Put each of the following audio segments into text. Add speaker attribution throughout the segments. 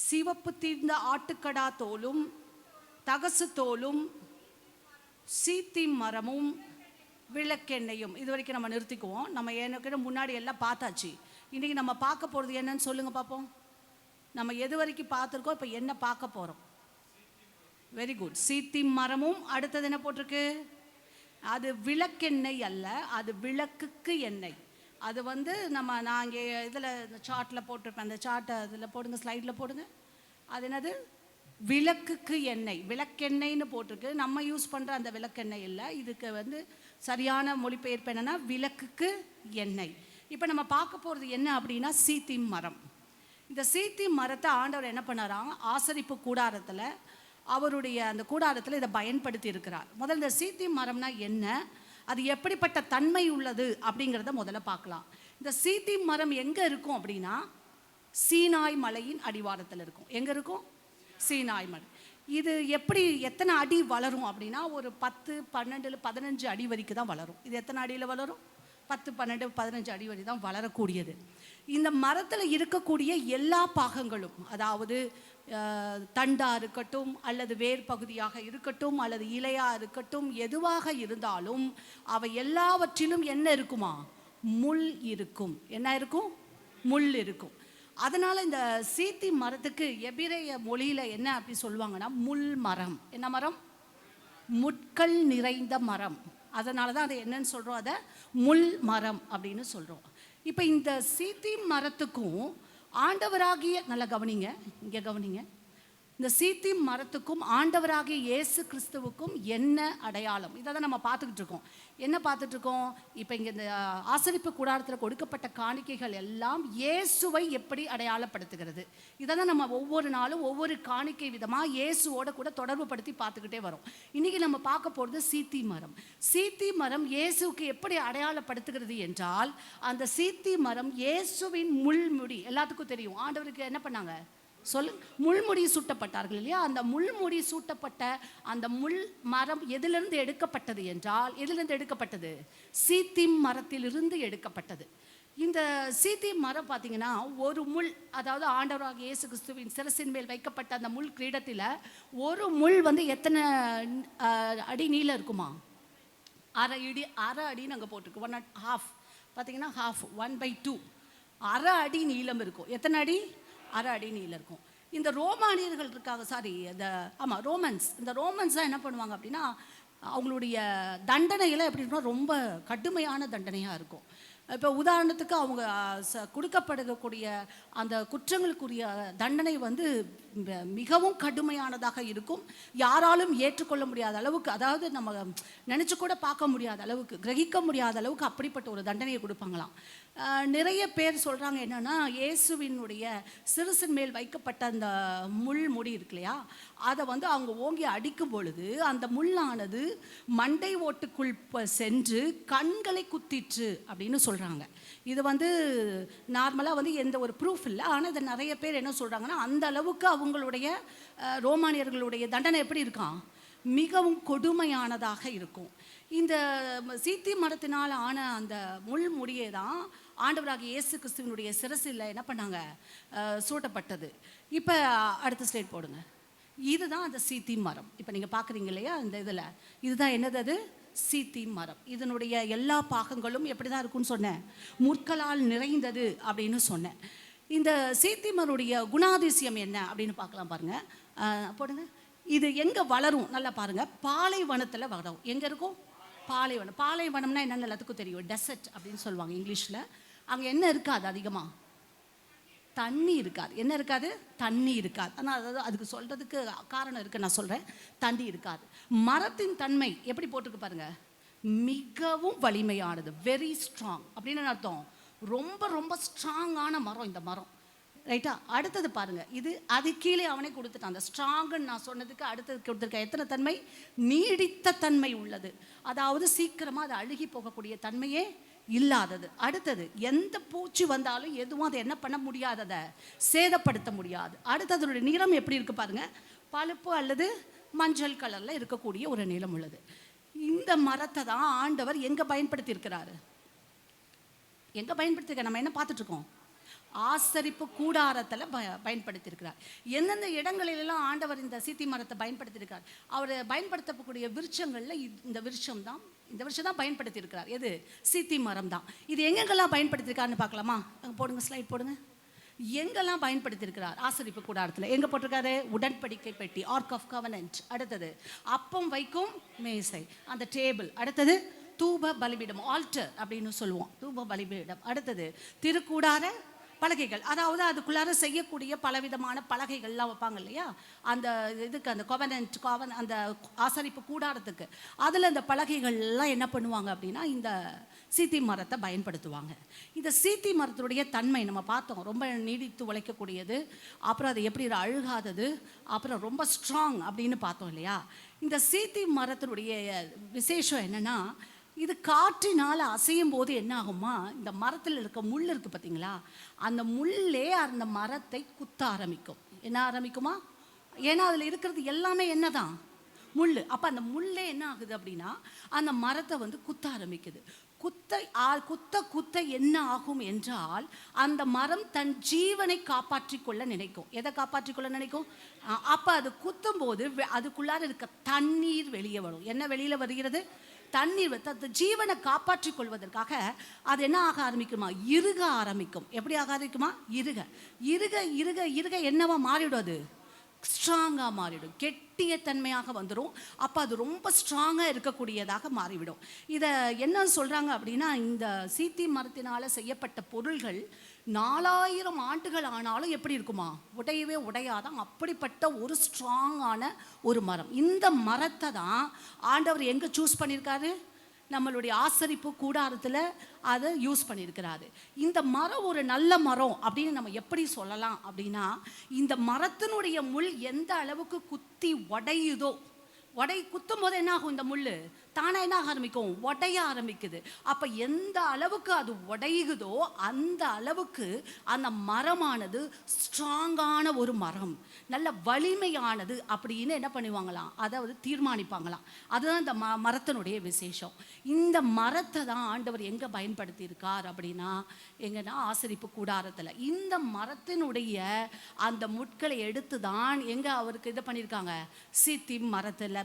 Speaker 1: சிவப்பு தீர்ந்த ஆட்டுக்கடா தோலும் தகசு தோலும் சீத்தி மரமும் விளக்கெண்ணையும். இது வரைக்கும் நம்ம நிறுத்திக்குவோம். நம்ம எனக்கு முன்னாடி எல்லாம் பார்த்தாச்சு. இன்றைக்கி நம்ம பார்க்க போகிறது என்னன்னு சொல்லுங்கள் பார்ப்போம். நம்ம எது வரைக்கும் பார்த்துருக்கோம், இப்போ என்ன பார்க்க போகிறோம்? Very good. சீத்தி மரமும் அடுத்தது என்ன போட்டிருக்கு? அது விளக்கெண்ணெய் அல்ல, அது விளக்குக்கு எண்ணெய். அது நான் இங்கே இதில் சார்ட்டில் போட்டிருப்பேன். அந்த சார்ட்டை இதில் போடுங்க, ஸ்லைடில் போடுங்க. அது என்னது? விளக்குக்கு எண்ணெய். விளக்கெண்ணெய்னு போட்டிருக்கு. நம்ம யூஸ் பண்ணுற அந்த விளக்கெண்ணெய் இல்லை. இதுக்கு சரியான மொழிபெயர்ப்பு என்னென்னா விளக்குக்கு எண்ணெய். இப்போ நம்ம பார்க்க போகிறது என்ன அப்படின்னா சீத்தி மரம். இந்த சீத்தி மரத்தை ஆண்டவர் என்ன பண்ணாராம், ஆசரிப்பு கூடாரத்தில் அவருடைய அந்த கூடாரத்தில் இதை பயன்படுத்தி இருக்கிறார். முதல்ல இந்த சீத்தி மரம்னா என்ன, அது எப்படிப்பட்ட தன்மை உள்ளது அப்படிங்கிறத முதல்ல பார்க்கலாம். இந்த சீத்தி மரம் எங்கே இருக்கும் அப்படின்னா சீனாய் மலையின் அடிவாரத்தில் இருக்கும். எங்கே இருக்கும்? சீனாய் மலை. இது எத்தனை அடி வளரும் அப்படின்னா ஒரு 10, 12, 15 அடி வரைக்கும் தான் வளரும். இது எத்தனை அடியில் வளரும்? 10, 12, 15 அடி வரை தான் வளரக்கூடியது. இந்த மரத்தில் இருக்கக்கூடிய எல்லா பாகங்களும், அதாவது தண்டாக இருக்கட்டும் அல்லது வேர் பகுதியாக இருக்கட்டும் அல்லது இலையாக இருக்கட்டும், எதுவாக இருந்தாலும் அவை எல்லாவற்றிலும் என்ன இருக்குமா? முள் இருக்கும். என்ன இருக்கும்? முள் இருக்கும். அதனால் இந்த சீத்தி மரத்துக்கு எபிரேய மொழியில் என்ன அப்படி சொல்லுவாங்கன்னா முள் மரம். என்ன மரம்? முட்கள் நிறைந்த மரம். அதனால தான் அதை என்னன்னு சொல்கிறோம், அதை முள் மரம் அப்படின்னு சொல்கிறோம். இப்போ இந்த சீத்தி மரத்துக்கும் ஆண்டவராகிய, நல்லா கவனிங்க, இங்கே கவனிங்க, இந்த சீத்தி மரத்துக்கும் ஆண்டவராகிய இயேசு கிறிஸ்துவுக்கும் என்ன அடையாளம்? இதை தான் நம்ம பார்த்துக்கிட்டு இருக்கோம். என்ன பார்த்துட்டு இருக்கோம்? இப்போ இங்கே இந்த ஆசரிப்பு கூடாரத்தில் கொடுக்கப்பட்ட காணிக்கைகள் எல்லாம் இயேசுவை எப்படி அடையாளப்படுத்துகிறது? இதை தான் நம்ம ஒவ்வொரு நாளும் ஒவ்வொரு காணிக்கை விதமாக இயேசுவோட கூட தொடர்பு படுத்தி பார்த்துக்கிட்டே வரோம். இன்றைக்கி நம்ம பார்க்க போகிறது சீத்தி மரம். சீத்தி மரம் இயேசுக்கு எப்படி அடையாளப்படுத்துகிறது என்றால், அந்த சீத்தி மரம் இயேசுவின் முள்முடி. எல்லாத்துக்கும் தெரியும், ஆண்டவருக்கு என்ன பண்ணாங்க சொல்லு, முள்முடி சூட்டப்பட்டார்கள் இல்லையா? அந்த முள்முடி சூட்டப்பட்ட அந்த முள் மரம் எதிலிருந்து எடுக்கப்பட்டது என்றால், எதிலிருந்து எடுக்கப்பட்டது? சீத்தி மரத்திலிருந்து எடுக்கப்பட்டது. இந்த சீத்தி மரம் பார்த்தீங்கன்னா ஒரு முள், அதாவது ஆண்டவராகிய இயேசு கிறிஸ்துவின் சிரசின் மேல் வைக்கப்பட்ட அந்த முள் கிரீடத்தில் ஒரு முள் எத்தனை அடி நீளம் இருக்குமா? அரை அடின்னு அங்கே போட்டிருக்கு. 1.5 பார்த்தீங்கன்னா half, 1/2 அரை அடி நீளம் இருக்கும். எத்தனை அடி? அரை அடி நீளம் இருக்கும். இந்த ரோமானியர்கள் இருக்காங்க, ரோமன்ஸ். இந்த ரோமன்ஸ் தான் என்ன பண்ணுவாங்க அப்படின்னா, அவங்களுடைய தண்டனையெல்லாம் எப்படி இருக்குன்னா ரொம்ப கடுமையான தண்டனையாக இருக்கும். இப்போ உதாரணத்துக்கு அவங்க கொடுக்கப்படக்கூடிய அந்த குற்றங்களுக்குரிய தண்டனை மிகவும் கடுமையானதாக இருக்கும். யாராலும் ஏற்றுக்கொள்ள முடியாத அளவுக்கு, அதாவது நம்ம நினச்சி கூட பார்க்க முடியாத அளவுக்கு, கிரகிக்க முடியாத அளவுக்கு அப்படிப்பட்ட ஒரு தண்டனையை கொடுப்பாங்களாம். நிறைய பேர் சொல்கிறாங்க என்னென்னா, இயேசுவினுடைய சிறுசின் மேல் வைக்கப்பட்ட அந்த முள் முடி இருக்கு இல்லையா, அதை அவங்க ஓங்கி அடிக்கும் பொழுது அந்த முள்ளானது மண்டை ஓட்டுக்குள் சென்று கண்களை குத்திற்று அப்படின்னு சொல்கிறாங்க. இது நார்மலாக எந்த ஒரு ப்ரூஃப் இல்லை. ஆனால் இதை நிறைய பேர் என்ன சொல்கிறாங்கன்னா, அந்த அளவுக்கு அவங்களுடைய ரோமானியர்களுடைய தண்டனை எப்படி இருக்கான், மிகவும் கொடுமையானதாக இருக்கும். இந்த சீத்தி மரத்தினால் ஆன அந்த முள்முடியை தான் ஆண்டவராகிய இயேசு கிறிஸ்துவினுடைய சிரசில் என்ன பண்ணாங்க, சூட்டப்பட்டது. இப்போ அடுத்த ஸ்லைட் போடுங்க. இதுதான் அந்த சீத்தி மரம். இப்போ நீங்கள் பார்க்குறீங்க இல்லையா இந்த இதில், இதுதான் என்னது? அது சீத்தி மரம். இதனுடைய எல்லா பாகங்களும் எப்படி தான் இருக்குன்னு சொன்னேன், முற்களால் நிறைந்தது அப்படின்னு சொன்னேன். இந்த சீத்தி மரனுடைய குணாதிசயம் என்ன அப்படின்னு பார்க்கலாம். பாருங்கள், போடுங்க. இது எங்கே வளரும் நல்லா பாருங்கள், பாலைவனத்தில் வளரும். எங்கே இருக்கும்? பாலைவனம். பாலைவனம்னா என்னென்னு எல்லாத்துக்கும் தெரியும், டெசர்ட் அப்படின்னு சொல்லுவாங்க இங்கிலீஷில். அங்கே என்ன இருக்காது? அதிகமாக தண்ணி இருக்காது. என்ன இருக்காது? தண்ணி இருக்காது. ஆனால் அதாவது அதுக்கு சொல்கிறதுக்கு காரணம் இருக்குது, நான் சொல்கிறேன். தண்ணி இருக்காது. மரத்தின் தன்மை எப்படி போட்டிருக்கு பாருங்க, மிகவும் வலிமையானது, வெரி ஸ்ட்ராங் அப்படின்னு அர்த்தம். ரொம்ப ரொம்ப ஸ்ட்ராங்கான மரம் இந்த மரம், ரைட்டா? அடுத்தது பாருங்க, இது அது கீழே அவனே கொடுத்துட்டான். அந்த ஸ்ட்ராங்குன்னு நான் சொன்னதுக்கு அடுத்தது கொடுத்துருக்க எத்தனை தன்மை? நீடித்த தன்மை உள்ளது. அதாவது சீக்கிரமாக அது அழுகி போகக்கூடிய தன்மையே இல்லாதது. அடுத்தது, எந்த பூச்சி வந்தாலும் எதுவும் அதை என்ன பண்ண முடியாது, அதை சேதப்படுத்த முடியாது. அடுத்ததோட நிறம் எப்படி இருக்கு பாருங்க, பழுப்பு அல்லது மஞ்சள் கலர்ல இருக்கக்கூடிய ஒரு நிறம் உள்ளது. இந்த மரத்தை தான் ஆண்டவர் எங்க பயன்படுத்தி இருக்கிறாரு? எங்க பயன்படுத்திருக்க? நம்ம என்ன பார்த்துட்டு இருக்கோம்? ஆசரிப்பு கூடாரத்தில் பயன்படுத்தியிருக்கிறார். எந்தெந்த இடங்களிலெல்லாம் ஆண்டவர் இந்த சீத்தி மரத்தை பயன்படுத்தியிருக்கார், அவர் பயன்படுத்தக்கூடிய விருட்சங்களில் இந்த விருட்சம் தான் பயன்படுத்தியிருக்கிறார். எது? சீத்தி மரம் தான். இது எங்கெங்கெல்லாம் பயன்படுத்தியிருக்காருன்னு பார்க்கலாமா? போடுங்க, ஸ்லைட் போடுங்க. எங்கெல்லாம் பயன்படுத்தியிருக்கிறார் ஆசரிப்பு கூடாரத்தில்? எங்கே போட்டிருக்காரு? உடன்படிக்கை பெட்டி, ஆர்க் ஆஃப் கவனன்ட். அடுத்தது அப்பம் வைக்கும் மேசை, அந்த டேபிள். அடுத்தது தூப பலிபீடம், ஆல்டர் அப்படின்னு சொல்லுவோம், தூப பலிபீடம். அடுத்தது திருக்கூடார பலகைகள், அதாவது அதுக்குள்ளார செய்யக்கூடிய பலவிதமான பலகைகள்லாம் வைப்பாங்க இல்லையா, அந்த இதுக்கு, அந்த கோவன் அந்த ஆசரிப்பு கூடாரத்துக்கு. அதில் அந்த பலகைகள்லாம் என்ன பண்ணுவாங்க அப்படின்னா இந்த சீத்தி மரத்தை பயன்படுத்துவாங்க. இந்த சீத்தி மரத்தினுடைய தன்மை நம்ம பார்த்தோம், ரொம்ப நீடித்து உழைக்கக்கூடியது, அப்புறம் அது எப்படி அழுகாதது, அப்புறம் ரொம்ப ஸ்ட்ராங் அப்படின்னு பார்த்தோம் இல்லையா. இந்த சீத்தி மரத்தினுடைய விசேஷம் என்னென்னா, இது காற்றினால் அசையும் போது என்ன ஆகுமா, இந்த மரத்தில் இருக்க முள் இருக்குது பார்த்தீங்களா, அந்த முள்ளே அந்த மரத்தை குத்த ஆரம்பிக்கும். என்ன ஆரம்பிக்குமா? ஏன்னா அதில் இருக்கிறது எல்லாமே என்னதான்? முள். அப்போ அந்த முள்ளே என்ன ஆகுது அப்படின்னா அந்த மரத்தை குத்த ஆரம்பிக்குது. குத்த என்ன ஆகும் என்றால், அந்த மரம் தன் ஜீவனை காப்பாற்றிக் கொள்ள நினைக்கும். எதை காப்பாற்றிக் கொள்ள நினைக்கும்? அப்போ அது குத்தும் போது அதுக்குள்ளார இருக்க தண்ணீர் வெளியே வரும். என்ன வெளியில் வருகிறது? தண்ணீர். தன் ஜீவனை காப்பாற்றிக் கொள்வதற்காக அது என்ன ஆக ஆரம்பிக்குமா? இறுக ஆரம்பிக்கும். எப்படி ஆக ஆரம்பிக்குமா? இறுக இறுக இறுக இறுக என்னவா மாறிடும்? அது ஸ்ட்ராங்காக மாறிடும், கெட்டிய தன்மையாக வந்துடும். அப்போ அது ரொம்ப ஸ்ட்ராங்காக இருக்கக்கூடியதாக மாறிவிடும். இதை என்ன சொல்கிறாங்க அப்படின்னா, இந்த சீத்தி மரத்தினால் செய்யப்பட்ட பொருள்கள் 4000 ஆண்டுகள் ஆனாலும் எப்படி இருக்குமா? உடையவே உடையாதான். அப்படிப்பட்ட ஒரு ஸ்ட்ராங்கான ஒரு மரம். இந்த மரத்தை தான் ஆண்டவர் எங்கே சூஸ் பண்ணியிருக்காரு? நம்மளுடைய ஆசரிப்பு கூடாரத்தில் அதை யூஸ் பண்ணியிருக்கிறாரு. இந்த மரம் ஒரு நல்ல மரம் அப்படின்னு நம்ம எப்படி சொல்லலாம் அப்படின்னா, இந்த மரத்தினுடைய முள் எந்த அளவுக்கு குத்தி உடையுதோ, குத்தும் போது என்ன ஆகும்? இந்த முள் தானே என்ன ஆரம்பிக்கும்? உடைய ஆரம்பிக்குது. அப்போ எந்த அளவுக்கு அது உடையுதோ அந்த அளவுக்கு அந்த மரமானது ஸ்ட்ராங்கான ஒரு மரம், நல்ல வலிமையானது அப்படின்னு என்ன பண்ணுவாங்களாம், அதாவது தீர்மானிப்பாங்களாம். அதுதான் இந்த மரத்தினுடைய விசேஷம். இந்த மரத்தை தான் ஆண்டவர் எங்கே பயன்படுத்தி இருக்கார் அப்படின்னா, எங்கன்னா ஆசரிப்பு கூடாரத்தில். இந்த மரத்தினுடைய அந்த முட்களை எடுத்து தான் எங்கே அவருக்கு இதை பண்ணியிருக்காங்க? சீத்தி மரத்தில்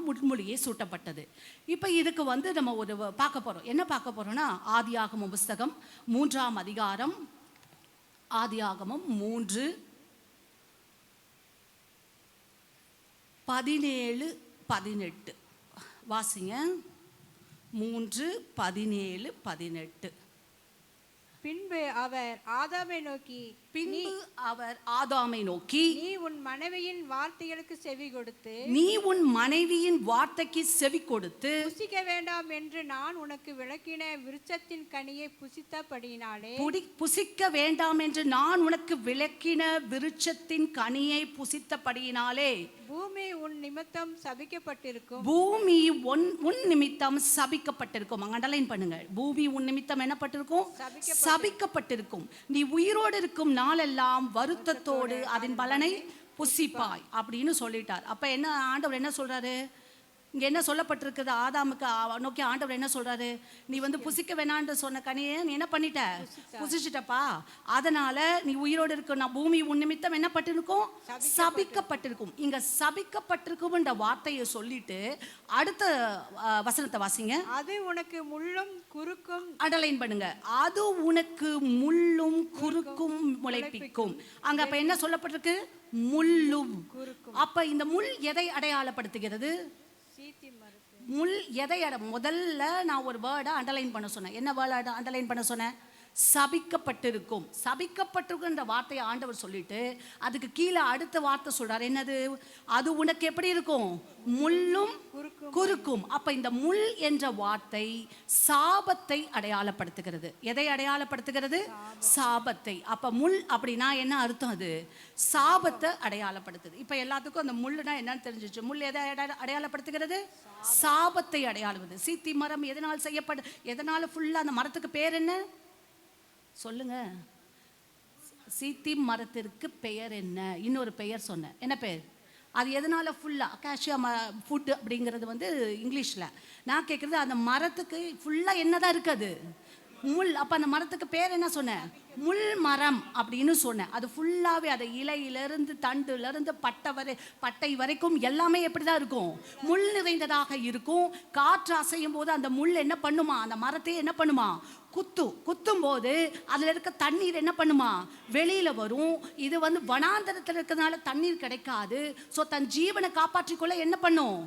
Speaker 1: முட்மொழியே சூட்டப்பட்டது. இப்போ இதுக்கு நம்ம ஒரு பார்க்க போகிறோம். என்ன பார்க்க போகிறோம்னா, ஆதியாகமம் புஸ்தகம் 3ஆம் அதிகாரம், ஆதியாகமம் 3:17-18 வாசிங்க. 3:17-18.
Speaker 2: பின்பு அவர் ஆதாமை நோக்கி, நீ உன் மனைவியின் வார்த்தைகளுக்கு செவி கொடுத்து புசிக்க வேண்டாம் என்று நான் உனக்கு விளக்கின விருட்சத்தின் கனியை புசித்தபடியினாலே பூமி உன் நிமித்தம் சபிக்கப்பட்டிருக்கும். அண்டர்லைன் பண்ணுங்க. பூமி உன் நிமித்தம் என்னப்பட்டிருக்கும்? சபிக்கப்பட்டிருக்கும். நீ உயிரோடு இருக்கும் நாளெல்லாம் வருத்தத்தோடு அதன் பலனை புசிப்பாய் அப்படின்னு சொல்லிட்டார். அப்ப என்ன ஆண்டவர் என்ன சொல்றாரு? இங்கே என்ன சொல்லப்பட்டிருக்குது? ஆதாமுக்கு நோக்கி ஆண்டவர் என்ன சொல்றாரு? நீ புசிக்க வேணான்னு சொன்ன கனியை நீ என்ன பண்ணிட்ட? புசிச்சிட்டப்பா. அதனால நீ உயிரோடு இருக்க, நான் பூமி உன் நிமித்தம் என்ன பட்டிருக்கும்? சபிக்கப்பட்டிருக்கும். இங்க சபிக்கப்பட்டிருக்கும் வார்த்தையை சொல்லிட்டு அடுத்த வசனத்தை வாசிங்க. அது உனக்கு முள்ளும் குறுக்கும்,
Speaker 1: அண்டர்லைன் பண்ணுங்க. அது உனக்கு முள்ளும் குறுக்கும் முளைப்பிக்கும். அங்க அப்ப என்ன சொல்லப்பட்டிருக்கு? முள்ளும். அப்ப இந்த முள் எதை அடையாளப்படுத்துகிறது? முள் எதை முதல்ல நான் ஒரு வேர்டை அண்டர்லைன் பண்ண சொன்னேன். என்ன வேர்டை அண்டர்லைன் பண்ண சொன்னேன்? சபிக்கப்பட்டிருக்கும். சபிக்கப்பட்டிருக்குன்ற வார்த்தையை ஆண்டவர் சொல்லிட்டு அதுக்கு கீழே அடுத்த வார்த்தை சொல்றாரு. என்னது? அது உனக்கு எப்படி இருக்கும்? முள்ளும் குறுக்கும். அப்ப இந்த முள் என்ற வார்த்தை சாபத்தை அடையாளப்படுத்துகிறது. எதை அடையாளப்படுத்துகிறது? சாபத்தை. அப்ப முள் அப்படின்னா என்ன அர்த்தம்? அது சாபத்தை அடையாளப்படுத்துது. இப்ப எல்லாத்துக்கும் அந்த முள்ளுனா என்னன்னு தெரிஞ்சிச்சு. முள் எதை அடையாளப்படுத்துகிறது? சாபத்தை அடையாளப்படுது. சீத்தி மரம் எதனால் எதனால ஃபுல்லா அந்த மரத்துக்கு பேர் என்ன சொல்லுங்க? சீத்தி மரத்திற்கு பெயர் என்ன? இன்னொரு பெயர் சொன்னேன். என்ன பெயர்? அது எதனால ஃபுல்லாக அக்காஷியா ஃபுட் அப்படிங்கிறது இங்கிலீஷில். நான் கேட்குறது அந்த மரத்துக்கு ஃபுல்லாக என்ன தான் இருக்குது?
Speaker 2: முள். அப்போ அந்த மரத்துக்கு பேர் என்ன சொன்னேன்? முள் மரம் அப்படின்னு சொன்னேன். அது ஃபுல்லாகவே அதை இலையிலிருந்து தண்டுலேருந்து பட்டை வரைக்கும் எல்லாமே எப்படி தான் இருக்கும்? முள் நிறைந்ததாக இருக்கும். காற்று அசையும் போது அந்த முள் என்ன பண்ணுமா? அந்த மரத்தை என்ன பண்ணுமா? குத்தும் போது அதில் இருக்க தண்ணீர் என்ன பண்ணுமா? வெளியில் வரும். இது வனாந்தரத்தில் இருக்கிறதுனால தண்ணீர் கிடைக்காது. ஸோ தன் ஜீவனை காப்பாற்றிக்கொள்ள என்ன பண்ணும்?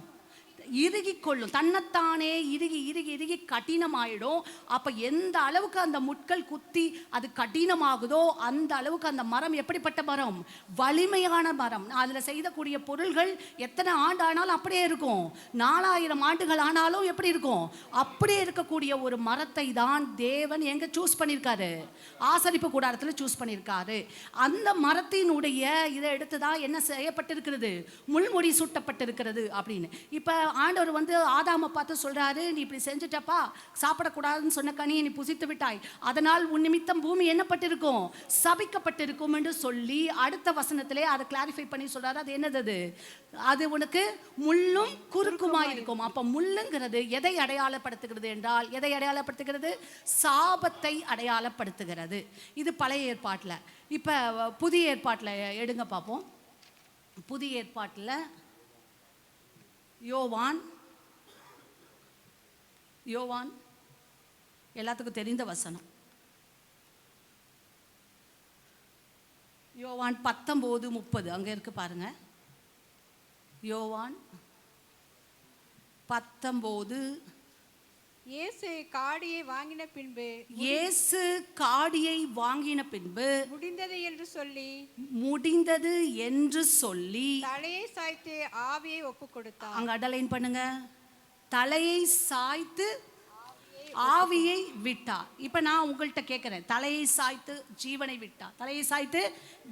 Speaker 2: இறுகி கொள்ளும். தன்னைத்தானே இறுகி இறுகி இறுகி கடினமாயிடும். அப்போ எந்த அளவுக்கு அந்த முட்கள் குத்தி அது கடினமாகுதோ அந்த அளவுக்கு அந்த மரம் எப்படிப்பட்ட மரம்? வலிமையான மரம். அதில் செய்யக்கூடிய பொருள்கள் எத்தனை ஆண்டு ஆனாலும் அப்படியே இருக்கும். 4000 ஆண்டுகள் ஆனாலும் எப்படி இருக்கும்? அப்படியே இருக்கக்கூடிய ஒரு மரத்தை தான் தேவன் எங்க சூஸ் பண்ணியிருக்காரு? ஆசரிப்பு கூடாரத்தில் சூஸ் பண்ணியிருக்காரு. அந்த மரத்தினுடைய இதை எடுத்து தான் என்ன செய்யப்பட்டிருக்கிறது? முள்முடி சூட்டப்பட்டிருக்கிறது அப்படின்னு. இப்போ ஆண்டவர் ஆதாமை பார்த்து சொல்றாரு, நீ இப்படி செஞ்சுட்டப்பா, சாப்பிடக்கூடாதுன்னு சொன்ன கனியை நீ புசித்து விட்டாய், அதனால் உன் நிமித்தம் பூமி என்னப்பட்டிருக்கும்? சபிக்கப்பட்டிருக்கும் என்று சொல்லி அடுத்த வசனத்திலே அதை கிளாரிஃபை பண்ணி சொல்றாரு. அது என்னது? அது உனக்கு முள்ளும் குறுக்குமாய் இருக்கும். அப்ப முள்ளுங்கிறது எதை அடையாளப்படுத்துகிறது என்றால், எதை அடையாளப்படுத்துகிறது? சாபத்தை அடையாளப்படுத்துகிறது. இது பழைய ஏற்பாட்டில். இப்ப புதிய ஏற்பாட்டில் எடுங்க பார்ப்போம். புதிய ஏற்பாட்டில் யோவான் எல்லாத்துக்கும் தெரிந்த வசனம். யோவான் 19:30 அங்கே இருக்கு பாருங்க. யோவான் 19.
Speaker 3: இயேசு காடியை வாங்கின பின்பு முடிந்தது
Speaker 2: என்று சொல்லி
Speaker 3: தலையை சாய்த்து ஆவியை ஒப்பு கொடுத்தார்.
Speaker 2: அங்க அண்டர்லைன் பண்ணுங்க. தலையை சாய்த்து ஆவியை விட்டார். இப்ப நான் உங்கள்கிட்ட கேட்கிறேன், தலையை சாய்த்து ஜீவனை விட்டார். தலையை சாய்த்து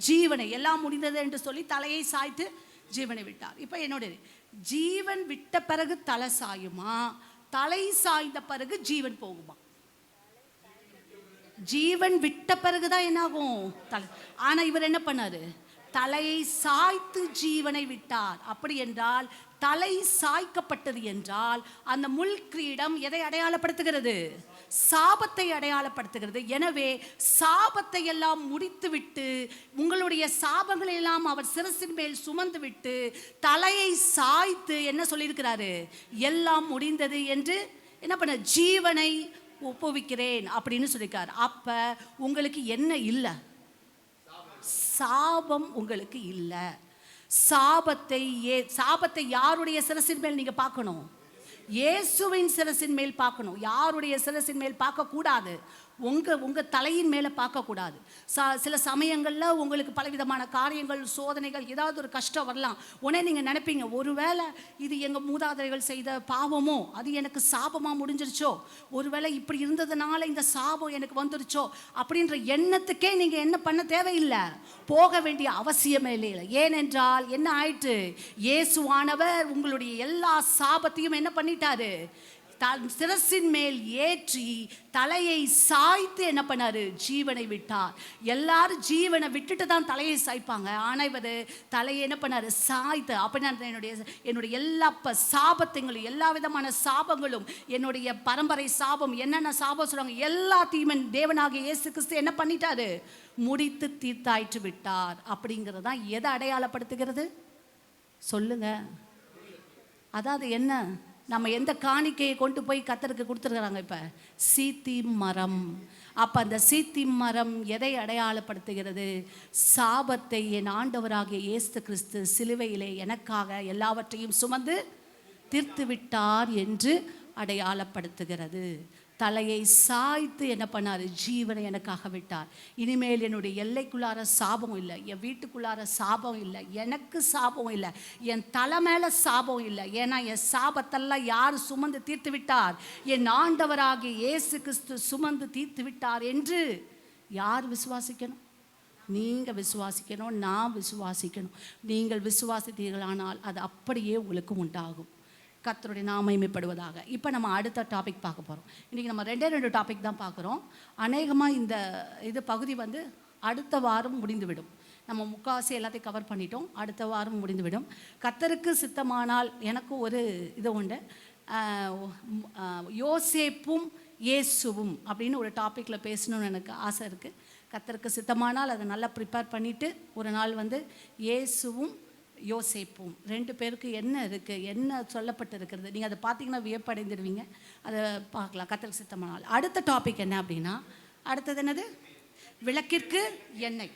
Speaker 2: ஜீவனை, எல்லாம் முடிந்தது என்று சொல்லி தலையை சாய்த்து ஜீவனை விட்டார். இப்ப என்னோட ஜீவன் விட்ட பிறகு தலை சாயுமா? தலை சாய்ந்த பிறகு ஜீவன் போகுமா? ஜீவன் விட்ட பிறகுதான் என்னாகும்? தலை. ஆனா இவர் என்ன பண்ணாரு? தலையை சாய்த்து ஜீவனை விட்டார். அப்படி என்றால் தலை சாய்க்கப்பட்டது என்றால் அந்த முள் கிரீடம் எதை அடையாளப்படுத்துகிறது? சாபத்தை அடையாளப்படுத்துகிறது. எனவே சாபத்தை எல்லாம் முடித்துவிட்டு, உங்களுடைய சாபங்களை எல்லாம் அவர் சிரசின் மேல் சுமந்து விட்டு தலையை சாய்த்து என்ன சொல்லியிருக்கிறாரு? எல்லாம் முடிந்தது என்று என்ன பண்ண? ஜீவனை ஒப்புவிக்கிறேன் அப்படின்னு சொல்லியிருக்காரு. அப்ப உங்களுக்கு என்ன இல்லை? சாபம் உங்களுக்கு இல்லை. சாபத்தை யாருடைய சிரசின் மேல் நீங்க பார்க்கணும்? இயேசுவின் சிரசின் மேல் பார்க்கணும். யாருடைய சிரசின் மேல் பார்க்க கூடாது? உங்க தலையின் மேலே பார்க்கக்கூடாது. சில சமயங்களில் உங்களுக்கு பலவிதமான காரியங்கள், சோதனைகள், ஏதாவது ஒரு கஷ்டம் வரலாம். உடனே நீங்கள் நினைப்பீங்க, ஒருவேளை இது எங்கள் மூதாதையர்கள் செய்த பாவமோ, அது எனக்கு சாபமாக முடிஞ்சிருச்சோ, ஒருவேளை இப்படி இருந்ததுனால இந்த சாபம் எனக்கு வந்துருச்சோ அப்படின்ற எண்ணத்துக்கே நீங்கள் என்ன பண்ண தேவையில்லை, போக வேண்டிய அவசியமே இல்லை. ஏனென்றால் என்ன ஆயிட்டு? இயேசுவானவர் உங்களுடைய எல்லா சாபத்தையும் என்ன பண்ணிட்டாரு? சிரசின் மேல் ஏற்றி தலையை சாய்த்து என்ன பண்ணாரு? ஜீவனை விட்டார். எல்லாரும் ஜீவனை விட்டுட்டு தான் தலையை சாய்ப்பாங்க. ஆனால் இவர் தலையை என்ன பண்ணாரு? சாய்த்து. அப்படின்னா என்னுடைய எல்லா சாபத்தைங்களும், எல்லா விதமான சாபங்களும், என்னுடைய பரம்பரை சாபம், என்னென்ன சாபம் சொல்றாங்க எல்லாத்தையுமே தேவனாகிய இயேசு கிறிஸ்து என்ன பண்ணிட்டாரு? முடித்து தீர்த்தாயிற்று விட்டார். அப்படிங்கிறது தான் எதை அடையாளப்படுத்துகிறது? சொல்லுங்க. அதாவது என்ன? நம்ம எந்த காணிக்கையை கொண்டு போய் கர்த்தருக்கு கொடுத்துருக்குறாங்க? இப்போ சீத்தி மரம். அப்போ அந்த சீத்தி மரம் எதை அடையாளப்படுத்துகிறது? சாபத்தை என் ஆண்டவராகிய இயேசு கிறிஸ்து சிலுவையிலே எனக்காக எல்லாவற்றையும் சுமந்து தீர்த்து விட்டார் என்று அடையாளப்படுத்துகிறது. தலையை சாய்த்து என்ன பண்ணார்? ஜீவனை எனக்காக விட்டார். இனிமேல் என்னுடைய எல்லைக்குள்ளார சாபம் இல்லை, என் வீட்டுக்குள்ளார சாபம் இல்லை, எனக்கு சாபம் இல்லை, என் தலை மேலே சாபம் இல்லை. ஏன்னா என் சாபத்தெல்லாம் யார் சுமந்து தீர்த்து விட்டார்? என் ஆண்டவராகிய இயேசு கிறிஸ்து சுமந்து தீர்த்து விட்டார் என்று யார் விசுவாசிக்கணும்? நீங்கள் விசுவாசிக்கணும், நான் விசுவாசிக்கணும். நீங்கள் விசுவாசித்தீர்களானால் அது அப்படியே உங்களுக்கு உண்டாகும். கர்த்தருடைய நாமம் மகிமைப்படுவதாக. இப்போ நம்ம அடுத்த டாபிக் பார்க்க போகிறோம். இன்றைக்கி நம்ம 2 டாபிக் தான் பார்க்குறோம். அநேகமாக இந்த பகுதி அடுத்த வாரம் முடிந்துவிடும். நம்ம முக்கால்வாசி எல்லாத்தையும் கவர் பண்ணிட்டோம். அடுத்த வாரம் முடிந்துவிடும். கர்த்தருக்கு சித்தமானால் எனக்கு ஒரு இது உண்டு. யோசேப்பும் இயேசுவும் அப்படின்னு ஒரு டாப்பிக்கில் பேசணும்னு எனக்கு ஆசை இருக்குது. கர்த்தருக்கு சித்தமானால் அதை நல்லா ப்ரிப்பேர் பண்ணிவிட்டு ஒரு நாள் வந்து இயேசுவும் யோசேப்பும் 2 பேருக்கு என்ன இருக்குது, என்ன சொல்லப்பட்டு இருக்கிறது, நீங்கள் அதை பார்த்தீங்கன்னா வியப்படைந்துடுவீங்க. அதை பார்க்கலாம் கர்த்தருக்கு சித்தமானால். அடுத்த டாபிக் என்ன அப்படின்னா, அடுத்தது என்னது, விளக்கிற்கு எண்ணெய்.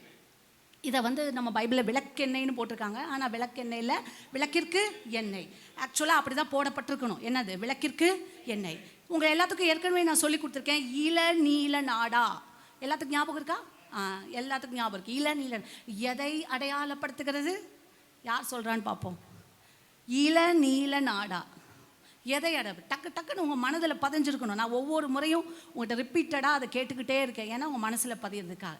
Speaker 2: இதை வந்து நம்ம பைபிளில் விளக்கெண்ணெய்னு போட்டிருக்காங்க. ஆனால் விளக்கெண்ணெயில் விளக்கிற்கு எண்ணெய் ஆக்சுவலாக அப்படி தான் போடப்பட்டிருக்கணும். என்னது, விளக்கிற்கு எண்ணெய். உங்கள் எல்லாத்துக்கும் ஏற்கனவே நான் சொல்லி கொடுத்துருக்கேன். இளநீல நாடா எல்லாத்துக்கும் ஞாபகம் இருக்கா? எல்லாத்துக்கும் ஞாபகம் இருக்குது. இளநீல எதை அடையாளப்படுத்துகிறது? யார் சொல்கிறான்னு பார்ப்போம். இளநீல நாடா எதை டக்கு டக்குன்னு உங்கள் மனதில் பதிஞ்சிருக்கணும். நான் ஒவ்வொரு முறையும் உங்கள்கிட்ட ரிப்பீட்டடாக அதை கேட்டுக்கிட்டே இருக்கேன். ஏன்னா உங்கள் மனசில் பதியறதுக்காக.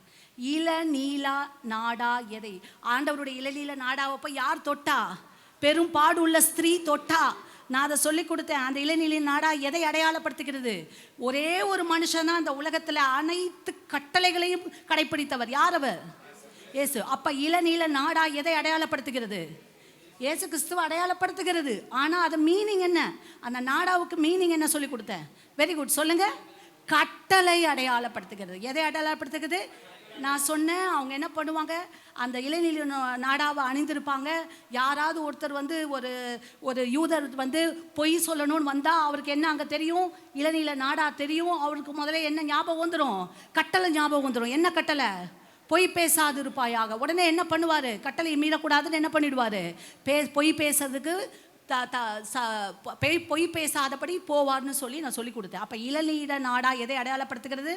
Speaker 2: இளநீலா நாடா எதை? ஆண்டவருடைய இளநீல நாடாவை போய் யார் தொட்டா? பெரும் பாடு உள்ள ஸ்திரீ தொட்டா. நான் அதை சொல்லி கொடுத்தேன். அந்த இளநீல நாடா எதை அடையாளப்படுத்துகிறது? ஒரே ஒரு மனுஷன் தான் அந்த உலகத்தில் அனைத்து கட்டளைகளையும் கடைப்பிடித்தவர். யார் அவர்? இயேசு. அப்போ இளநீல நாடா எதை அடையாளப்படுத்துகிறது? இயேசு கிறிஸ்துவ அடையாளப்படுத்துகிறது. ஆனால் அது மீனிங் என்ன? அந்த நாடாவுக்கு மீனிங் என்ன சொல்லி கொடுத்தேன்? வெரி குட், சொல்லுங்க. கட்டளை அடையாளப்படுத்துகிறது. எதை அடையாளப்படுத்துகிறது? நான் சொன்னேன். அவங்க என்ன பண்ணுவாங்க, அந்த இளநீல நாடாவை அணிந்திருப்பாங்க. யாராவது ஒருத்தர் வந்து ஒரு யூதர் வந்து பொய் சொல்லணும்னு வந்தால் அவருக்கு என்ன அங்கே தெரியும்? இளநீல நாடா தெரியும். அவருக்கு முதல்ல என்ன ஞாபகம் வந்துடும்? கட்டளை ஞாபகம் வந்துடும். என்ன கட்டளை? பொய் பேசாது இருப்பாயாக. உடனே என்ன பண்ணுவார்? கட்டளை மீறக்கூடாதுன்னு என்ன பண்ணிடுவார்? பொய் பேசுறதுக்கு பொய் பேசாதபடி போவார்னு சொல்லி நான் சொல்லி கொடுத்தேன். அப்போ இளநீல நாடா எதை அடையாளப்படுத்துகிறது?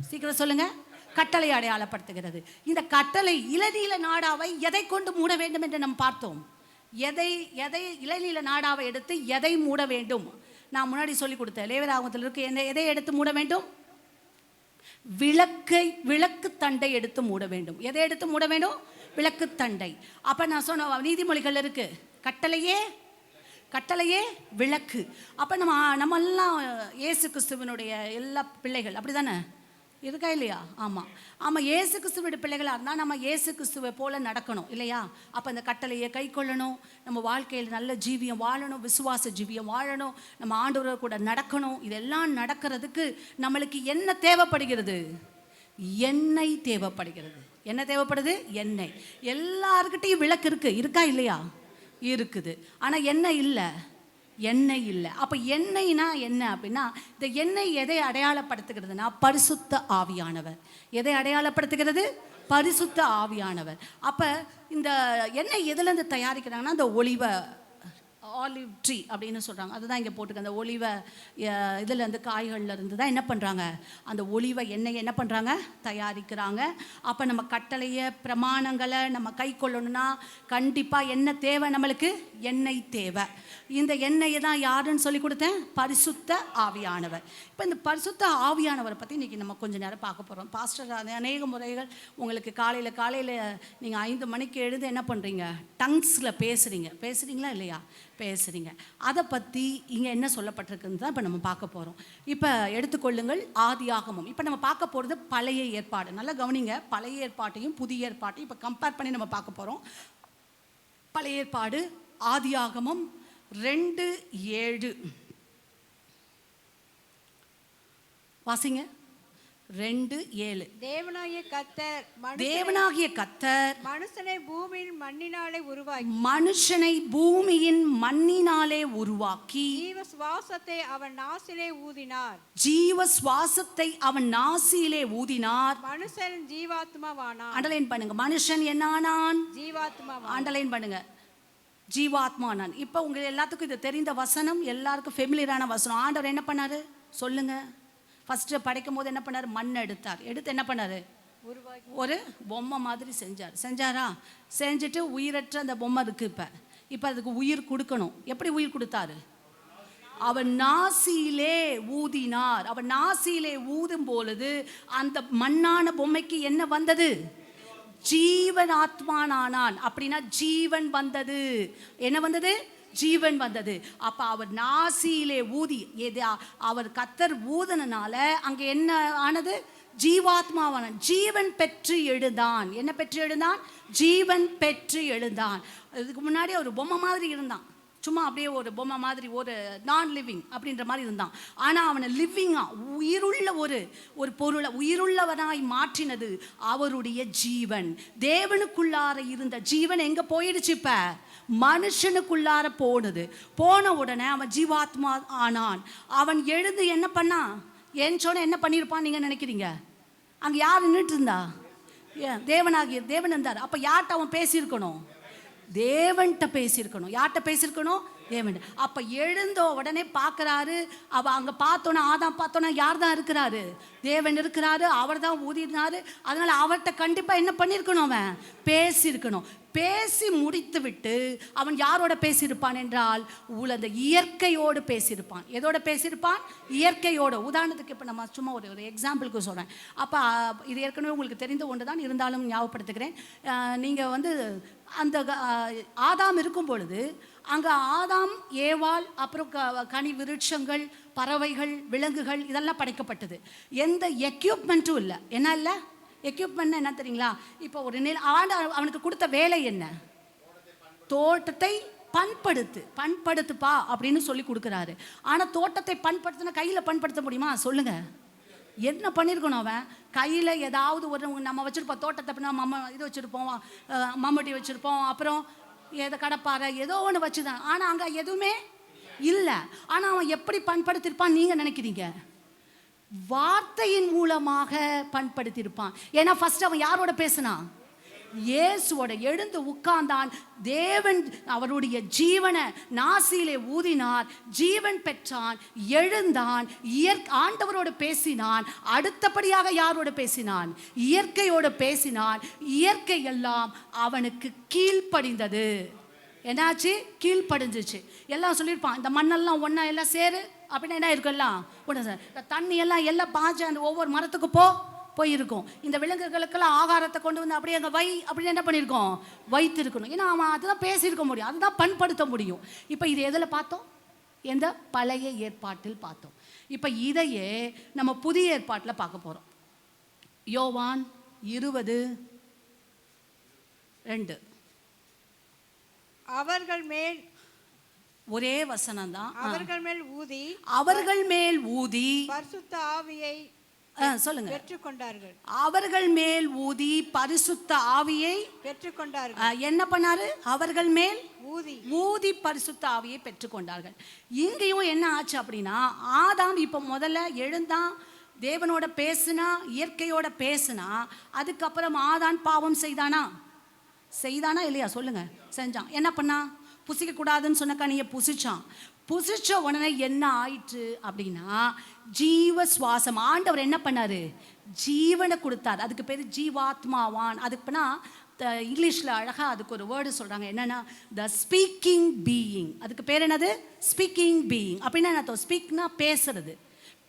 Speaker 2: சீக்கிரம் சொல்லுங்க. கட்டளை அடையாளப்படுத்துகிறது. இந்த கட்டளை இளநீல நாடாவை எதை கொண்டு மூட வேண்டும் என்று நம்ம பார்த்தோம். எதை இளநீல நாடாவை எடுத்து எதை மூட வேண்டும்? நான் முன்னாடி சொல்லி கொடுத்தேன். லேவியராகமத்தில் இருக்கு. எதை எடுத்து மூட வேண்டும்? விளக்கு தண்டை எடுத்து மூட வேண்டும். எதை எடுத்து மூட வேண்டும்? விளக்கு தண்டை. அப்ப நான் சொன்ன நீதிமொழிகள் இருக்கு. கட்டளையே விளக்கு. அப்ப நம்ம எல்லாம் இயேசு கிறிஸ்துவனுடைய எல்லா பிள்ளைகள் அப்படிதானே இருக்கா இல்லையா? ஆமாம். இயேசு கிறிஸ்துவோட பிள்ளைகளாக இருந்தால் நம்ம இயேசு கிறிஸ்துவை போல நடக்கணும் இல்லையா? அப்போ அந்த கட்டளையை கை கொள்ளணும். நம்ம வாழ்க்கையில் நல்ல ஜீவியம் வாழணும், விசுவாச ஜீவியம் வாழணும், நம்ம ஆண்டவரோட கூட நடக்கணும். இதெல்லாம் நடக்கிறதுக்கு நம்மளுக்கு என்ன தேவைப்படுகிறது? எண்ணெய் தேவைப்படுகிறது. என்ன தேவைப்படுது? எண்ணெய். எல்லாருக்கிட்டையும் விளக்கு இருக்கா இல்லையா? இருக்குது. ஆனால் எண்ணெய் இல்லை. அப்போ எண்ணெய்னா என்ன அப்படின்னா, இந்த எண்ணெய் எதை அடையாளப்படுத்துகிறதுனா பரிசுத்த ஆவியானவர். எதை அடையாளப்படுத்துகிறது? பரிசுத்த ஆவியானவர். அப்போ இந்த எண்ணெய் எதுலேருந்து தயாரிக்கிறாங்கன்னா, அந்த ஆலிவ் ட்ரீ அப்படின்னு சொல்கிறாங்க. அதுதான் இங்கே போட்டுக்க. அந்த ஒலிவ இதுலேருந்து காய்கள்லேருந்து தான் என்ன பண்ணுறாங்க, அந்த ஒலிவ எண்ணெயை என்ன பண்ணுறாங்க, தயாரிக்கிறாங்க. அப்போ நம்ம கட்டளையை பிரமாணங்களை நம்ம கை கொள்ளணும்னா கண்டிப்பாக என்ன தேவை? நம்மளுக்கு எண்ணெய் தேவை. இந்த எண்ணெயை தான் யாருன்னு சொல்லி கொடுத்தேன்? பரிசுத்த ஆவியானவர். இப்போ இந்த பரிசுத்த ஆவியானவரை பற்றி இன்றைக்கி நம்ம கொஞ்சம் நேரம் பார்க்க போகிறோம். பாஸ்டர் அநேக முறைகள் உங்களுக்கு காலையில் நீங்கள் 5 மணிக்கு எழுந்து என்ன பண்ணுறீங்க? டங்ஸில் பேசுகிறீங்களா இல்லையா? பேசுகிறீங்க. அதை பற்றி இங்கே என்ன சொல்லப்பட்டிருக்குன்னு தான் இப்போ நம்ம பார்க்க போகிறோம். இப்போ எடுத்துக்கொள்ளுங்கள் ஆதியாகமம். இப்போ நம்ம பார்க்க போகிறது பழைய ஏற்பாடு. நல்லா கவனிங்க. பழைய ஏற்பாட்டையும் புதிய ஏற்பாட்டையும் இப்போ கம்பேர் பண்ணி நம்ம பார்க்க போகிறோம். பழைய ஏற்பாடு ஆதியாகமம் 2:7 வாசிங்க. 2:7.
Speaker 3: தேவனாகிய கர்த்தர் மனுஷனை பூமியின் மண்ணினாலே உருவாக்கி ஜீவ சுவாசத்தை அவன் நாசியிலே ஊதினார். மனுஷன் ஜீவாத்மாவானான். அண்டர்லைன் பண்ணுங்க. மனுஷன் என்னானான்? ஜீவாத்மாவானான். அண்டர்லைன் பண்ணுங்க. ஜீவாத்மானான். இப்போ உங்களுக்கு எல்லாத்துக்கும் இது தெரிந்த வசனம், எல்லாருக்கும் ஃபெமிலியரான வசனம். ஆண்டவர் என்ன பண்ணாரு சொல்லுங்க? ஃபஸ்ட்டு படைக்கும் போது என்ன பண்ணார்? மண் எடுத்து என்ன பண்ணார்? ஒரு பொம்மை மாதிரி செஞ்சாரா? செஞ்சுட்டு உயிரற்ற அந்த பொம்மை இருக்குது. இப்போ அதுக்கு உயிர் கொடுக்கணும். எப்படி உயிர் கொடுத்தாரு? அவர் நாசியிலே ஊதினார். அவர் நாசியிலே ஊதும் பொழுது அந்த மண்ணான பொம்மைக்கு என்ன வந்தது? ஜீவன் ஆத்மானானான். அப்படின்னா ஜீவன் வந்தது. என்ன வந்தது? ஜீவன் வந்தது. அப்ப அவர் நாசியிலே ஊதி அவர் கர்த்தர் ஊதனால அங்க என்ன ஆனது? ஜீவாத்மாவான ஜீவன் பெற்று எழுந்தான். என்ன பெற்று எழுந்தான்? ஜீவன் பெற்று எழுந்தான். அதுக்கு முன்னாடி ஒரு பொம்மை மாதிரி இருந்தான்.
Speaker 2: சும்மா அப்படியே ஒரு பொம்மை மாதிரி, ஒரு நான் லிவிங் அப்படின்ற மாதிரி இருந்தான். ஆனால் அவனை லிவிங்காக உயிருள்ள ஒரு பொருளை உயிருள்ளவனாய் மாற்றினது அவருடைய ஜீவன். தேவனுக்குள்ளார இருந்த ஜீவன் எங்கே போயிடுச்சு? இப்போ மனுஷனுக்குள்ளார போன உடனே அவன் ஜீவாத்மா ஆனான். அவன் எழுந்து என்ன பண்ணான்? சொன்ன என்ன பண்ணியிருப்பான் நீங்கள் நினைக்கிறீங்க? அங்கே யார் நின்றுட்டு இருந்தா? தேவன் இருந்தார். அப்போ யார்கிட்ட அவன் பேசியிருக்கணும்? தேவன்கிட்ட பேசியிருக்கணும். யார்கிட்ட பேசியிருக்கணும்? தேவன். அப்போ எழுந்தோ உடனே பார்க்குறாரு. அவள் அங்கே பார்த்தோன்னா, ஆதாம் பார்த்தோன்னா யார் தான் இருக்கிறாரு? தேவன் இருக்கிறாரு. அவர் தான் ஊதினாரு. அதனால் அவர்கிட்ட கண்டிப்பாக என்ன பண்ணியிருக்கணும்? அவன் பேசியிருக்கணும். பேசி முடித்து விட்டு அவன் யாரோட பேசியிருப்பான் என்றால், அந்த இயற்கையோடு பேசியிருப்பான். எதோட பேசியிருப்பான்? இயற்கையோடு. உதாரணத்துக்கு இப்போ நம்ம சும்மா ஒரு எக்ஸாம்பிளுக்கு சொல்கிறேன். அப்போ இது ஏற்கனவே உங்களுக்கு தெரிந்த ஒன்று தான், இருந்தாலும் ஞாபகப்படுத்துகிறேன். நீங்கள் அந்த ஆதாம் இருக்கும் பொழுது அங்கே ஆதாம், ஏவாள், அப்புறம் கனி விருட்சங்கள், பறவைகள், விலங்குகள் இதெல்லாம் படைக்கப்பட்டது. எந்த எக்யூப்மெண்ட்டும் இல்லை. என்ன இல்லை? எக்யூப்மெண்ட் என்ன தெரியுங்களா? இப்போ ஒரு அவனுக்கு கொடுத்த வேலை என்ன? தோட்டத்தை பண்படுத்துப்பா அப்படின்னு சொல்லி கொடுக்குறாரு. ஆனால் தோட்டத்தை பண்படுத்தினா கையில் பண்படுத்த முடியுமா? சொல்லுங்க. என்ன பண்ணியிருக்கணும்? அவன் கையில் ஏதாவது ஒரு நம்ம வச்சுருப்போம். தோட்டத்தை நம்ம இது வச்சுருப்போம், மம்முட்டி வச்சுருப்போம், அப்புறம் ஏதோ கடப்பாறை ஏதோ ஒன்று வச்சுதான். ஆனால் அங்கே எதுவுமே இல்லை. ஆனால் அவன் எப்படி பண்படுத்தியிருப்பான் நீங்கள் நினைக்கிறீங்க? வார்த்தையின் மூலமாக பண்படுத்தியிருப்பான். ஏன்னா ஃபர்ஸ்ட் அவன் யாரோட பேசினான்? இயேசுவோட. எழுந்து உட்கார்ந்தான். தேவன் அவருடைய ஜீவனை நாசியிலே ஊதினார். ஜீவன் பெற்றான். எழுந்தான். ஆண்டவரோடு பேசினான். அடுத்தபடியாக யாரோடு பேசினான்? இயற்கையோடு பேசினான். இயற்கை எல்லாம் அவனுக்கு கீழ்ப்படிந்தது. என்னாச்சு? கீழ்ப்படிஞ்சிச்சு. எல்லாம் சொல்லியிருப்பான், இந்த மண்ணெல்லாம் ஒன்றா எல்லாம் சேரு அப்படின்னா என்ன இருக்குல்லாம் ஒன்று சார். தண்ணி எல்லாம் பாய்ச்சி அந்த ஒவ்வொரு மரத்துக்கு போயிருக்கும். இந்த விலங்குகளுக்கெல்லாம் ஆகாரத்தை கொண்டு வந்து அப்படியே அங்கே அப்படின்னு என்ன பண்ணியிருக்கோம்? வைத்திருக்கணும். ஏன்னா அவன் அதுதான் பேசியிருக்க முடியும், அதுதான் பண்படுத்த முடியும். இப்போ இது எதில் பார்த்தோம்? எந்த பழைய ஏற்பாட்டில் பார்த்தோம். இப்போ இதையே நம்ம புதிய ஏற்பாட்டில் பார்க்க போகிறோம். யோவான் 20:2.
Speaker 3: அவர்கள் மேல்
Speaker 2: ஒரே வசனம் தான்.
Speaker 3: அவர்கள் மேல் ஊதி பரிசுத்த ஆவியை
Speaker 2: சொல்லுங்க
Speaker 3: பெற்றுக்கொண்டார்கள்.
Speaker 2: அவர்கள் மேல் ஊதி பரிசுத்த ஆவியை
Speaker 3: பெற்றுக்கொண்டார்கள்.
Speaker 2: என்ன பண்ணாரு? அவர்கள் மேல் ஊதி பரிசுத்த ஆவியை பெற்றுக்கொண்டார்கள். இங்கேயும் என்ன ஆச்சு அப்படின்னா, ஆதாம் இப்போ முதல்ல எழுந்தான், தேவனோட பேசுனா, இயற்கையோட பேசுனா, அதுக்கப்புறம் ஆதான் பாவம் செய்தானா இல்லையா? சொல்லுங்க. செஞ்சான். என்ன பண்ணா? புசிக்க கூடாதுன்னு சொன்ன கனியை புசிச்ச உடனே என்ன ஆயிற்று அப்படின்னா, ஜீவ சுவாசம். ஆண்டவர் என்ன பண்ணாரு? ஜீவனை கொடுத்தார். அதுக்கு பேர் ஜீவாத்மாவான். அதுக்குனா இங்கிலீஷில் அழகாக அதுக்கு ஒரு வேர்டு சொல்கிறாங்க. என்னென்னா த ஸ்பீக்கிங் பீயிங். அதுக்கு பேர் என்னது? Speaking being. அப்படின்னா என்ன? ஸ்பீக்னா பேசுறது.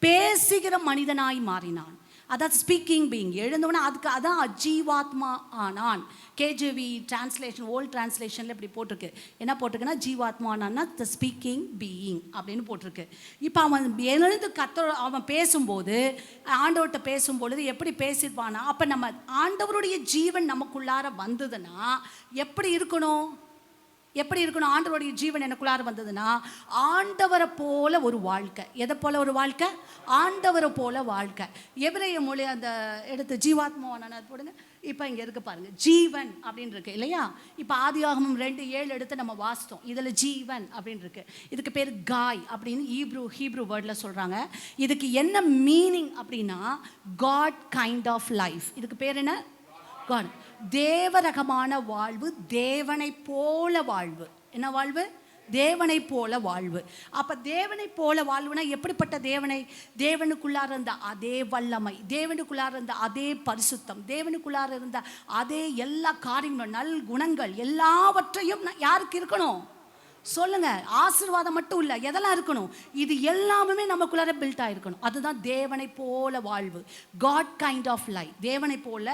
Speaker 2: பேசுகிற மனிதனாய் மாறினான். அதான் ஸ்பீக்கிங் பீயிங். எழுந்தவொடனே அதுக்கு அதான் ஜீவாத்மா ஆனான். கேஜிவி டிரான்ஸ்லேஷன், ஓல்ட் டிரான்ஸ்லேஷனில் இப்படி போட்டிருக்கு. என்ன போட்டிருக்குன்னா, ஜீவாத்மா ஆனான்னா த ஸ்பீக்கிங் பீயிங் அப்படின்னு போட்டிருக்கு. இப்போ அவன் எழுந்து அவன் பேசும்போது, ஆண்டவர்கிட்ட பேசும்பொழுது எப்படி பேசியிருப்பானா, அப்போ நம்ம ஆண்டவருடைய ஜீவன் நமக்குள்ளார வந்ததுன்னா எப்படி இருக்கணும்? ஆண்டவருடைய ஜீவன் எனக்குள்ளார வந்ததுன்னா, ஆண்டவரை போல ஒரு வாழ்க்கை. எதை போல ஒரு வாழ்க்கை? ஆண்டவரை போல வாழ்க்கை. எபிரேய மொழி அந்த எடுத்து ஜீவாத்மாவான போடுங்க. இப்போ இங்கே இருக்கு பாருங்க, ஜீவன் அப்படின்னு இருக்கு இல்லையா? இப்போ ஆதியாகமம் 2:7 எடுத்து நம்ம வாசித்தோம். இதில் ஜீவன் அப்படின்னு இருக்கு. இதுக்கு பேர் காய் அப்படின்னு ஹீப்ரூ வேர்டில் சொல்கிறாங்க. இதுக்கு என்ன மீனிங் அப்படின்னா, காட் கைண்ட் ஆஃப் லைஃப். இதுக்கு பேர் என்ன? காட். தேவரகமான வாழ்வு, தேவனை போல வாழ்வு. என்ன வாழ்வு? தேவனை போல வாழ்வு. அப்போ தேவனை போல வாழ்வுனா எப்படிப்பட்ட தேவனை? தேவனுக்குள்ளார இருந்த அதே வல்லமை, தேவனுக்குள்ளார இருந்த அதே பரிசுத்தம், தேவனுக்குள்ளார இருந்த அதே எல்லா காரியங்களும், நல் குணங்கள் எல்லாவற்றையும் யாருக்கு இருக்கணும்? சொல்லுங்க. ஆசீர்வாதம் மட்டும் இல்லை, எதெல்லாம் இருக்கணும்? இது எல்லாமே நமக்குள்ளார பில்ட் ஆகிருக்கணும். அதுதான் தேவனை போல வாழ்வு. God kind of life. தேவனை போல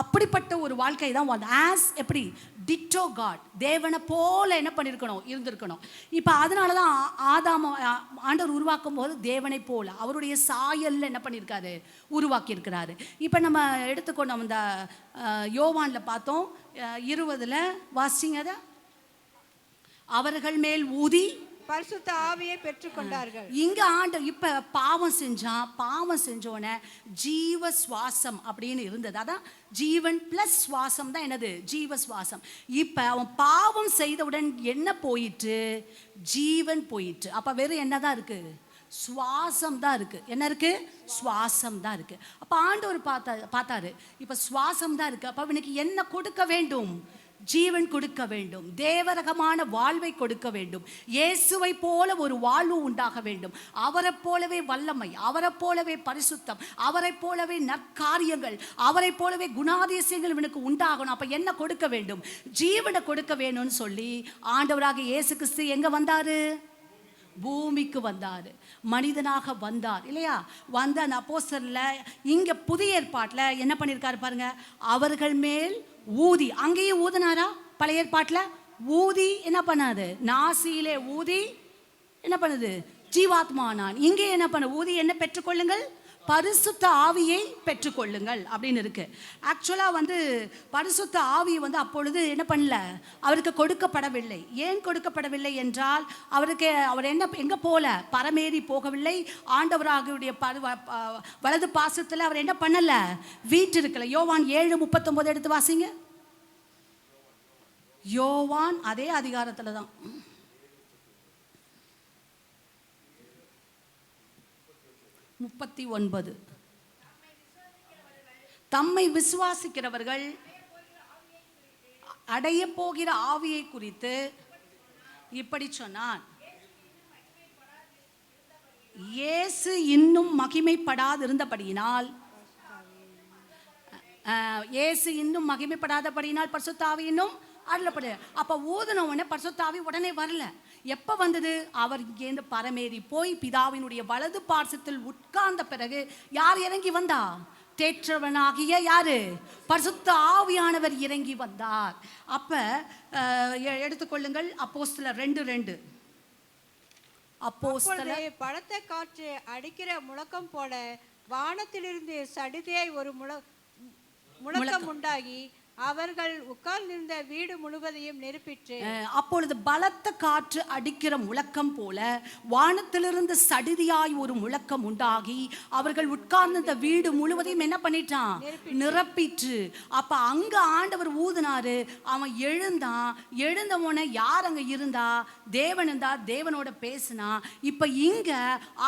Speaker 2: அப்படிப்பட்ட ஒரு வாழ்க்கை தான். ஆஸ் எப்படி? Ditto God. தேவனை போல என்ன பண்ணியிருக்கணும்? இருந்திருக்கணும். இப்போ அதனால தான் ஆண்டவர் உருவாக்கும் போது தேவனை போல அவருடைய சாயல்ல என்ன பண்ணியிருக்காரு? உருவாக்கி இருக்கிறாரு. இப்போ நம்ம எடுத்துக்கொண்டோம், இந்த யோவானில் பார்த்தோம் 20 வாசிங்க. அதை அவர்கள் மேல் ஊதி
Speaker 3: பரிசுத்த ஆவியை பெற்றுக்கொண்டார்கள்.
Speaker 2: இங்க இப்ப பாவம் செஞ்சோன ஜீவ சுவாசம் அப்படின்னு இருந்தது. அதான் ஜீவன் பிளஸ் சுவாசம் தான் என்னது, ஜீவ சுவாசம். இப்ப அவன் பாவம் செய்தவுடன் என்ன போயிட்டு, ஜீவன் போயிட்டு. அப்ப வெறும் என்னதான் இருக்கு, சுவாசம் தான் இருக்கு. என்ன இருக்கு, சுவாசம் தான் இருக்கு. அப்ப ஆண்டவர் பார்த்தாரு, இப்ப சுவாசம் தான் இருக்கு. அப்ப அவனுக்கு என்ன கொடுக்க வேண்டும், ஜீவன் கொடுக்க வேண்டும், தேவரகமான வாழ்வை கொடுக்க வேண்டும், இயேசுவை போல ஒரு வாழ்வு உண்டாக வேண்டும், அவரை போலவே வல்லமை, அவரை போலவே பரிசுத்தம், அவரை போலவே நற்காரியங்கள், அவரை போலவே குணாதிசயங்கள் இவனுக்கு உண்டாகணும். அப்ப என்ன கொடுக்க வேண்டும், ஜீவனை கொடுக்க வேணும்னு சொல்லி ஆண்டவராக இயேசு கிறிஸ்து எங்க வந்தாரு, பூமிக்கு வந்தாரு, மனிதனாக வந்தார் இல்லையா. வந்த அந்த அப்போஸ்தலர்ல இங்க புதிய ஏற்பாட்டுல என்ன பண்ணிருக்காரு பாருங்க, அவர்கள் மேல் ஊதி, அங்கேயும் ஊதினாரா, பழைய ஏற்பாட்டுல ஊதி என்ன பண்ணாது, நாசியிலே ஊதி என்ன பண்ணுது, ஜீவாத்மா நான். இங்கே என்ன பண்ண, ஊதி என்ன பெற்றுக்கொள்ளுங்கள், பரிசுத்த ஆவியை பெற்றுக்கொள்ளுங்கள் அப்படின்னு இருக்கு. ஆக்சுவலா பரிசுத்த ஆவி அப்பொழுது என்ன பண்ணல, அவருக்கு கொடுக்கப்படவில்லை. ஏன் கொடுக்கப்படவில்லை என்றால் அவர் எங்க போல பரமேறி போகவில்லை. ஆண்டவராகுடைய வலது பாசத்துல அவர் என்ன பண்ணல, வீட்டு இருக்கல. யோவான் 7:39 எடுத்து வாசிங்க. யோவான் அதே அதிகாரத்துல தான் 39. தம்மை விசுவாசிக்கிறவர்கள் அடைய போகிற ஆவியை குறித்து இப்படி சொன்னான், இயேசு இன்னும் மகிமைப்படாதிருந்தபடியினால், இயேசு இன்னும் மகிமைப்படாதபடியினால் பரிசுத்த ஆவி இன்னும் அருளப்படு. அப்ப ஊதுன உடனே பரிசுத்த ஆவி உடனே வரல. எப்ப வந்தது, அவர் இங்கேருந்து பரமேறி போய் பிதாவினுடைய வலது பார்சத்தில் உட்கார்ந்த பிறகு யார் இறங்கி வந்தா, தேற்றவனாகிய யாரு, பரிசுத்த ஆவியானவர் இறங்கி வந்தார். அப்ப எடுத்துக்கொள்ளுங்கள் அப்போஸ்தலர் 2:2. அப்போஸ்தலர்,
Speaker 3: பலத்த காற்று அடிக்கிற முழக்கம் போல வானத்திலிருந்து சடிதியாய் ஒரு முழக்கம் உண்டாகி அவர்கள் உட்கார்ந்திருந்த வீடு முழுவதையும் நெருப்பிற்று.
Speaker 2: அப்பொழுது பலத்த காற்று அடிக்கிற முழக்கம் போல வானத்திலிருந்து சடிதியாய் ஒரு முழக்கம் உண்டாகி அவர்கள் உட்கார்ந்திருந்த வீடு முழுவதையும் என்ன பண்ணிட்டான், நிரப்பிற்று. அப்ப அங்க ஆண்டவர் ஊதினாரு, அவன் எழுந்தவன யார் அங்க இருந்தா, தேவன் இருந்தா, தேவனோட பேசினா. இப்ப இங்க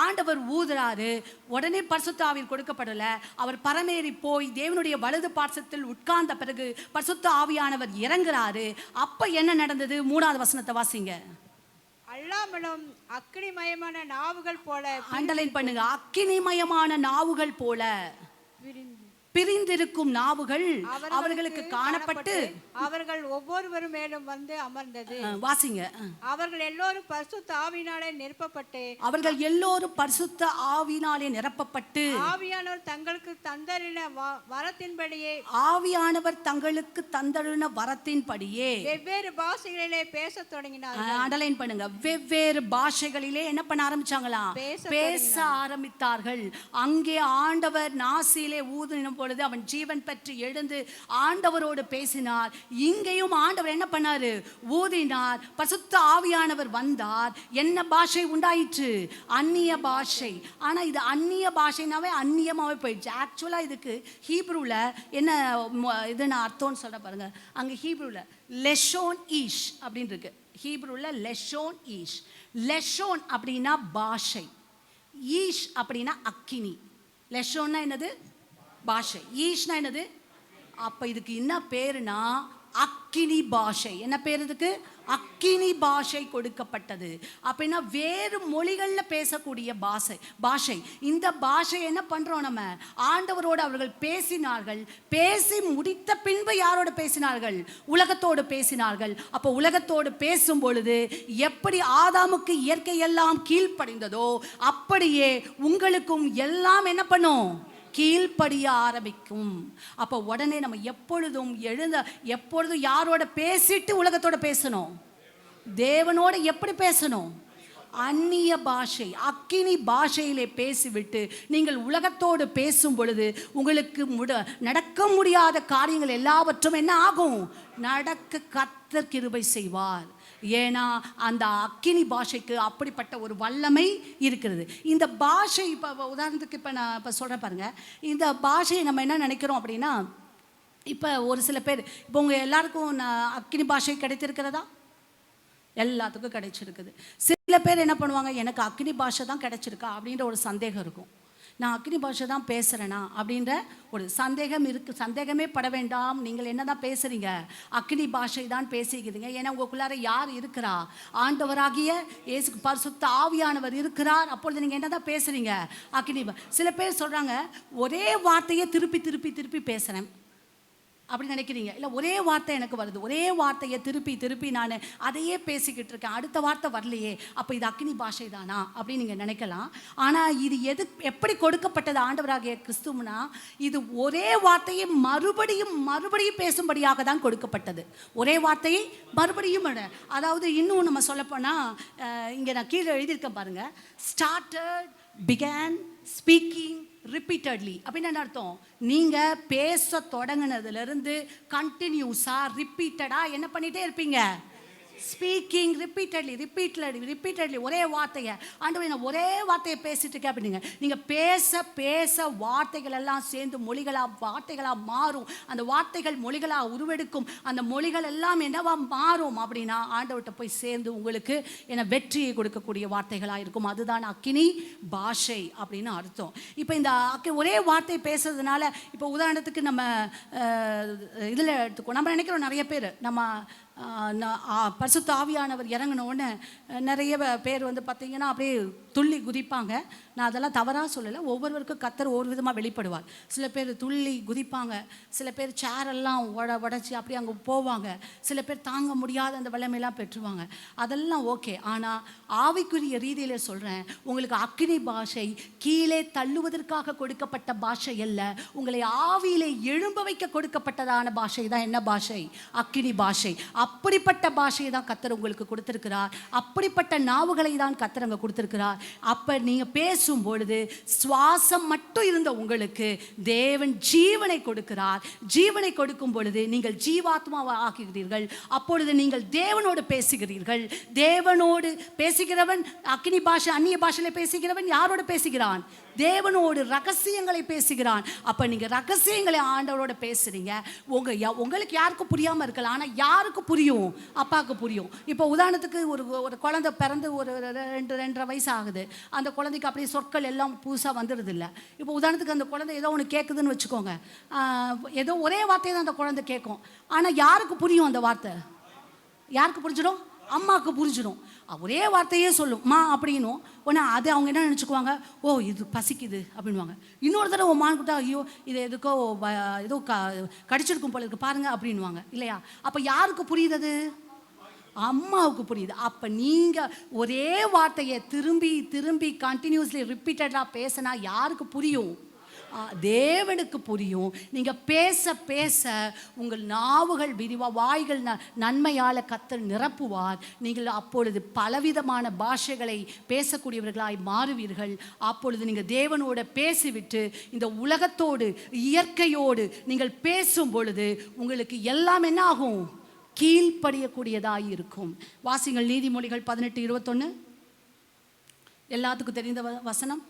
Speaker 2: ஆண்டவர் ஊதுறாரு, உடனே பரிசுத்த ஆவி கொடுக்கப்படல. அவர் பரமேறி போய் தேவனுடைய வலது பார்சத்தில் உட்கார்ந்த பிறகு பரிசுத்த ஆவியானவர் இறங்குறாரு. அப்ப என்ன நடந்தது, 3வது வசனத்தை வாசிங்க.
Speaker 3: அல்லாமலும் அக்கினிமயமான நாவுகள் போல,
Speaker 2: அண்டர்லைன் பண்ணுங்க, அக்கினிமயமான நாவுகள் போல பிரிந்திருக்கும் நாவுகள் அவர்களுக்கு காணப்பட்டு
Speaker 3: அவர்கள் ஒவ்வொருவர் மேலும் வந்து அமர்ந்தது.
Speaker 2: வாசிங்க.
Speaker 3: அவர்கள் எல்லோரும் பரிசுத்த ஆவியினாலே நிரப்பப்பட்டு,
Speaker 2: அவர்கள் எல்லோரும் பரிசுத்த ஆவியினாலே நிரப்பப்பட்டு,
Speaker 3: ஆவியானவர் தங்களுக்கு தந்தருளின வரத்தின்படியே,
Speaker 2: ஆவியானவர் தங்களுக்கு தந்தருளின வரத்தின்படியே
Speaker 3: வெவ்வேறு பாஷைகளிலே பேச தொடங்கினார்கள்.
Speaker 2: அண்டர்லைன் பண்ணுங்க, வெவ்வேறு பாஷைகளிலே என்ன பண்ண ஆரம்பிச்சாங்களாம், பேச ஆரம்பித்தார்கள். அங்கே ஆண்டவர் நாசியிலே ஊதின பொழுது அவன் ஜீவன் பெற்று எழுந்து ஆண்டவரோடு பேசினார். இங்கேயும் ஆண்டவர் என்ன பண்ணாரு, ஊதினார், பரிசுத்த ஆவியானவர் வந்தார். என்ன பாஷை உண்டாயிற்று, அந்நிய பாஷை. ஆனா இது அந்நிய பாஷைனாவே அந்நியமாவே போயிடுச்சு. ஆக்சுவலா இதுக்கு ஹீப்ரூல என்ன இது நான் அர்த்தம்னு சொல்ல பாருங்க. அங்க ஹீப்ரூல லெஷோன் ஈஷ் அப்படின்னு இருக்கு. ஹீப்ரூல லெஷோன் ஈஷ். லெஷோன் அப்படின்னா பாஷை, ஈஷ் அப்படின்னா அக்கினி. லெஷோன்னா என்னது, பாஷை. ஈஷ்னா என்னது, அப்ப இதுக்கு என்ன பேருனா அக்கினி பாஷை. என்ன பேர் இதுக்கு, அக்கினி பாஷை கொடுக்கப்பட்டது. அப்படின்னா வேறு மொழிகள்ல பேசக்கூடிய பாஷை. இந்த பாஷை என்ன பண்றோம், நம்ம ஆண்டவரோடு அவர்கள் பேசினார்கள். பேசி முடித்த பின்பு யாரோடு பேசினார்கள், உலகத்தோடு பேசினார்கள். அப்போ உலகத்தோடு பேசும் பொழுது எப்படி ஆதாமுக்கு இயற்கை எல்லாம் கீழ்ப்படிந்ததோ அப்படியே உங்களுக்கும் எல்லாம் என்ன பண்ணும், கீழ்ப்படிய ஆரம்பிக்கும். அப்போ உடனே நம்ம எப்பொழுதும் யாரோட பேசிட்டு உலகத்தோட பேசணும், தேவனோட எப்படி பேசணும், அந்நிய பாஷை, அக்கினி பாஷையிலே பேசிவிட்டு நீங்கள் உலகத்தோடு பேசும் பொழுது உங்களுக்கு நடக்க முடியாத காரியங்கள் எல்லாவற்றும் என்ன ஆகும்? நடக்க கர்த்தர் கிருபை செய்வார். ஏன்னா அந்த அக்கினி பாஷைக்கு அப்படிப்பட்ட ஒரு வல்லமை இருக்கிறது. இந்த பாஷை இப்போ உதாரணத்துக்கு இப்போ நான் இப்போ சொல்கிறேன் பாருங்கள், இந்த பாஷையை நம்ம என்ன நினைக்கிறோம் அப்படின்னா, இப்போ ஒரு சில பேர், இப்போ உங்கள் எல்லாருக்கும் அக்கினி பாஷை கிடைத்திருக்கிறதா? எல்லாத்துக்கும் கிடைச்சிருக்குது. சில பேர் என்ன பண்ணுவாங்க, எனக்கு அக்கினி பாஷை தான் கிடைச்சிருக்கா அப்படின்ற ஒரு சந்தேகம் இருக்கும். நான் அக்கினி பாஷை தான் பேசுகிறேனா அப்படின்ற ஒரு சந்தேகம் இருக்குது. சந்தேகமே பட வேண்டாம். நீங்கள் என்ன தான் பேசுகிறீங்க? அக்கினி பாஷை தான் பேசிக்கிறீங்க. ஏன்னா உங்களுக்குள்ளார யார் இருக்கிறா? ஆண்டவராகிய இயேசு பரிசுத்த ஆவியானவர் இருக்கிறார். அப்பொழுது நீங்கள் என்ன தான் பேசுகிறீங்க? அக்கினி. சில பேர் சொல்கிறாங்க, ஒரே வார்த்தையை திருப்பி திருப்பி திருப்பி பேசுகிறேன் அப்படி நினைக்கிறீங்க. இல்லை, ஒரே வார்த்தை எனக்கு வருது, ஒரே வார்த்தையை திருப்பி திருப்பி நான் அதையே பேசிக்கிட்டு இருக்கேன், அடுத்த வார்த்தை வரலையே, அப்போ இது அக்கினி பாஷை தானா அப்படின்னு நீங்கள் நினைக்கலாம். ஆனால் இது எப்படி கொடுக்கப்பட்டது ஆண்டவராகிய கிறிஸ்துவனா? இது ஒரே வார்த்தையை மறுபடியும் மறுபடியும் பேசும்படியாக தான் கொடுக்கப்பட்டது. ஒரே வார்த்தையை மறுபடியும், அதாவது இன்னும் நம்ம சொல்லப்போனால் இங்கே நான் கீழே எழுதியிருக்கேன் பாருங்கள், ஸ்டார்டட், பிகான், ஸ்பீக்கிங் ரிப்பீட்டட்லி அப்படின்னு என்ன அர்த்தம்? நீங்கள் பேச தொடங்கினதுலேருந்து கண்டினியூஸாக ரிப்பீட்டடாக என்ன பண்ணிகிட்டே இருப்பீங்க? ஸ்பீக்கிங் ரிப்பீட்டட்லி ஒரே வார்த்தையை. ஆண்டவரே நான் ஒரே வார்த்தையை பேசிட்டு இருக்கேன் அப்படிங்க. நீங்கள் பேச பேச வார்த்தைகள் எல்லாம் சேர்ந்து வார்த்தைகளாக மாறும். அந்த வார்த்தைகள் மொழிகளாக உருவெடுக்கும். அந்த மொழிகள் எல்லாம் என்னவா மாறும் அப்படின்னா ஆண்டவர்கிட்ட போய் சேர்ந்து உங்களுக்கு என்ன வெற்றியை கொடுக்கக்கூடிய வார்த்தைகளாக இருக்கும். அதுதான் அக்கினி பாஷை அப்படின்னு அர்த்தம். இப்போ இந்த ஒரே வார்த்தை பேசுறதுனால, இப்போ உதாரணத்துக்கு நம்ம இதில் எடுத்துக்கோ, நம்ம நினைக்கிறோம் நிறைய பேர் நம்ம பரிசுத்த ஆவியானவர் இறங்கினோன்னு நிறைய பேர் வந்து பார்த்திங்கன்னா அப்படியே துள்ளி குதிப்பாங்க. நான் அதெல்லாம் தவறாக சொல்லலை. ஒவ்வொருவருக்கும் கர்த்தர் ஒவ்வொரு விதமாக வெளிப்படுவார். சில பேர் துள்ளி குதிப்பாங்க, சில பேர் சேரெல்லாம் உடச்சி அப்படியே அங்கே போவாங்க, சில பேர் தாங்க முடியாத அந்த வல்லமையெல்லாம் பெற்றுவாங்க. அதெல்லாம் ஓகே. ஆனால் ஆவிக்குரிய ரீதியில் சொல்கிறேன், உங்களுக்கு அக்கினி பாஷை கீழே தள்ளுவதற்காக கொடுக்கப்பட்ட பாஷை அல்ல, உங்களை ஆவியிலே எழும்ப வைக்க கொடுக்கப்பட்டதான பாஷை தான் என்ன பாஷை? அக்கினி பாஷை. அப்படிப்பட்ட பாஷையை தான் கர்த்தர் உங்களுக்கு கொடுத்திருக்கிறார். அப்படிப்பட்ட நாவுகளை தான் கர்த்தர் அங்கே கொடுத்திருக்கிறார். அப்போ நீங்கள் பேசும் பொழுது சுவாசம் மட்டும் இருந்த உங்களுக்கு தேவன் ஜீவனை கொடுக்கிறார். ஜீவனை கொடுக்கும் பொழுது நீங்கள் ஜீவாத்மாவை ஆக்குகிறீர்கள். அப்பொழுது நீங்கள் தேவனோடு பேசுகிறீர்கள். தேவனோடு பேசுகிறவன் அக்கினி பாஷை, அந்நிய பாஷையில் பேசுகிறவன் யாரோடு பேசுகிறான்? தேவனோடு ரகசியங்களை பேசுகிறான். அப்போ நீங்கள் ரகசியங்களை ஆண்டவரோட பேசுகிறீங்க. உங்களுக்கு யாருக்கும் புரியாமல் இருக்கலாம், ஆனால் யாருக்கு புரியும்? அப்பாவுக்கு புரியும். இப்போ உதாரணத்துக்கு ஒரு குழந்தை பிறந்து ஒரு 2-2.5 வயசு ஆகுது. அந்த குழந்தைக்கு அப்படியே சொற்கள் எல்லாம் புதுசாக வந்துடுது இல்லை. இப்போ உதாரணத்துக்கு அந்த குழந்தை ஏதோ ஒன்று கேட்குதுன்னு வச்சுக்கோங்க, ஏதோ ஒரே வார்த்தையை தான் அந்த குழந்தை கேட்கும். ஆனால் யாருக்கு புரியும் அந்த வார்த்தை? யாருக்கு புரிஞ்சிடும்? அம்மாவுக்கு புரிஞ்சிடும். ஒரே வார்த்தையே சொல்லும் மா அப்படின்னும். உடனே அது அவங்க என்ன நினச்சிக்குவாங்க, ஓ இது பசிக்குது அப்படின்வாங்க. இன்னொரு தடவை மான்கிட்ட ஐயோ இது எதுக்கோ ஏதோ கடிச்சிருக்கும் போல இருக்கு பாருங்க அப்படின்வாங்க இல்லையா? அப்போ யாருக்கு புரியுது? அம்மாவுக்கு புரியுது. அப்போ நீங்கள் ஒரே வார்த்தையை திரும்பி திரும்பி கண்டினியூஸ்லி ரிப்பீட்டடாக பேசினா யாருக்கு புரியும்? தேவனுக்கு புரியும். நீங்கள் பேச பேச உங்கள் நாவுகள் வாய்கள் நன்மையால் கர்த்தர் நிரப்புவார். நீங்கள் அப்பொழுது பலவிதமான பாஷைகளை பேசக்கூடியவர்களாய் மாறுவீர்கள். அப்பொழுது நீங்கள் தேவனோடு பேசிவிட்டு இந்த உலகத்தோடு இயற்கையோடு நீங்கள் பேசும் பொழுது உங்களுக்கு எல்லாம் என்ன ஆகும்? கீழ்ப்படியக்கூடியதாய் இருக்கும். வாசிங்கள் நீதிமொழிகள் 18:21. எல்லாத்துக்கும் தெரிந்த வசனம்.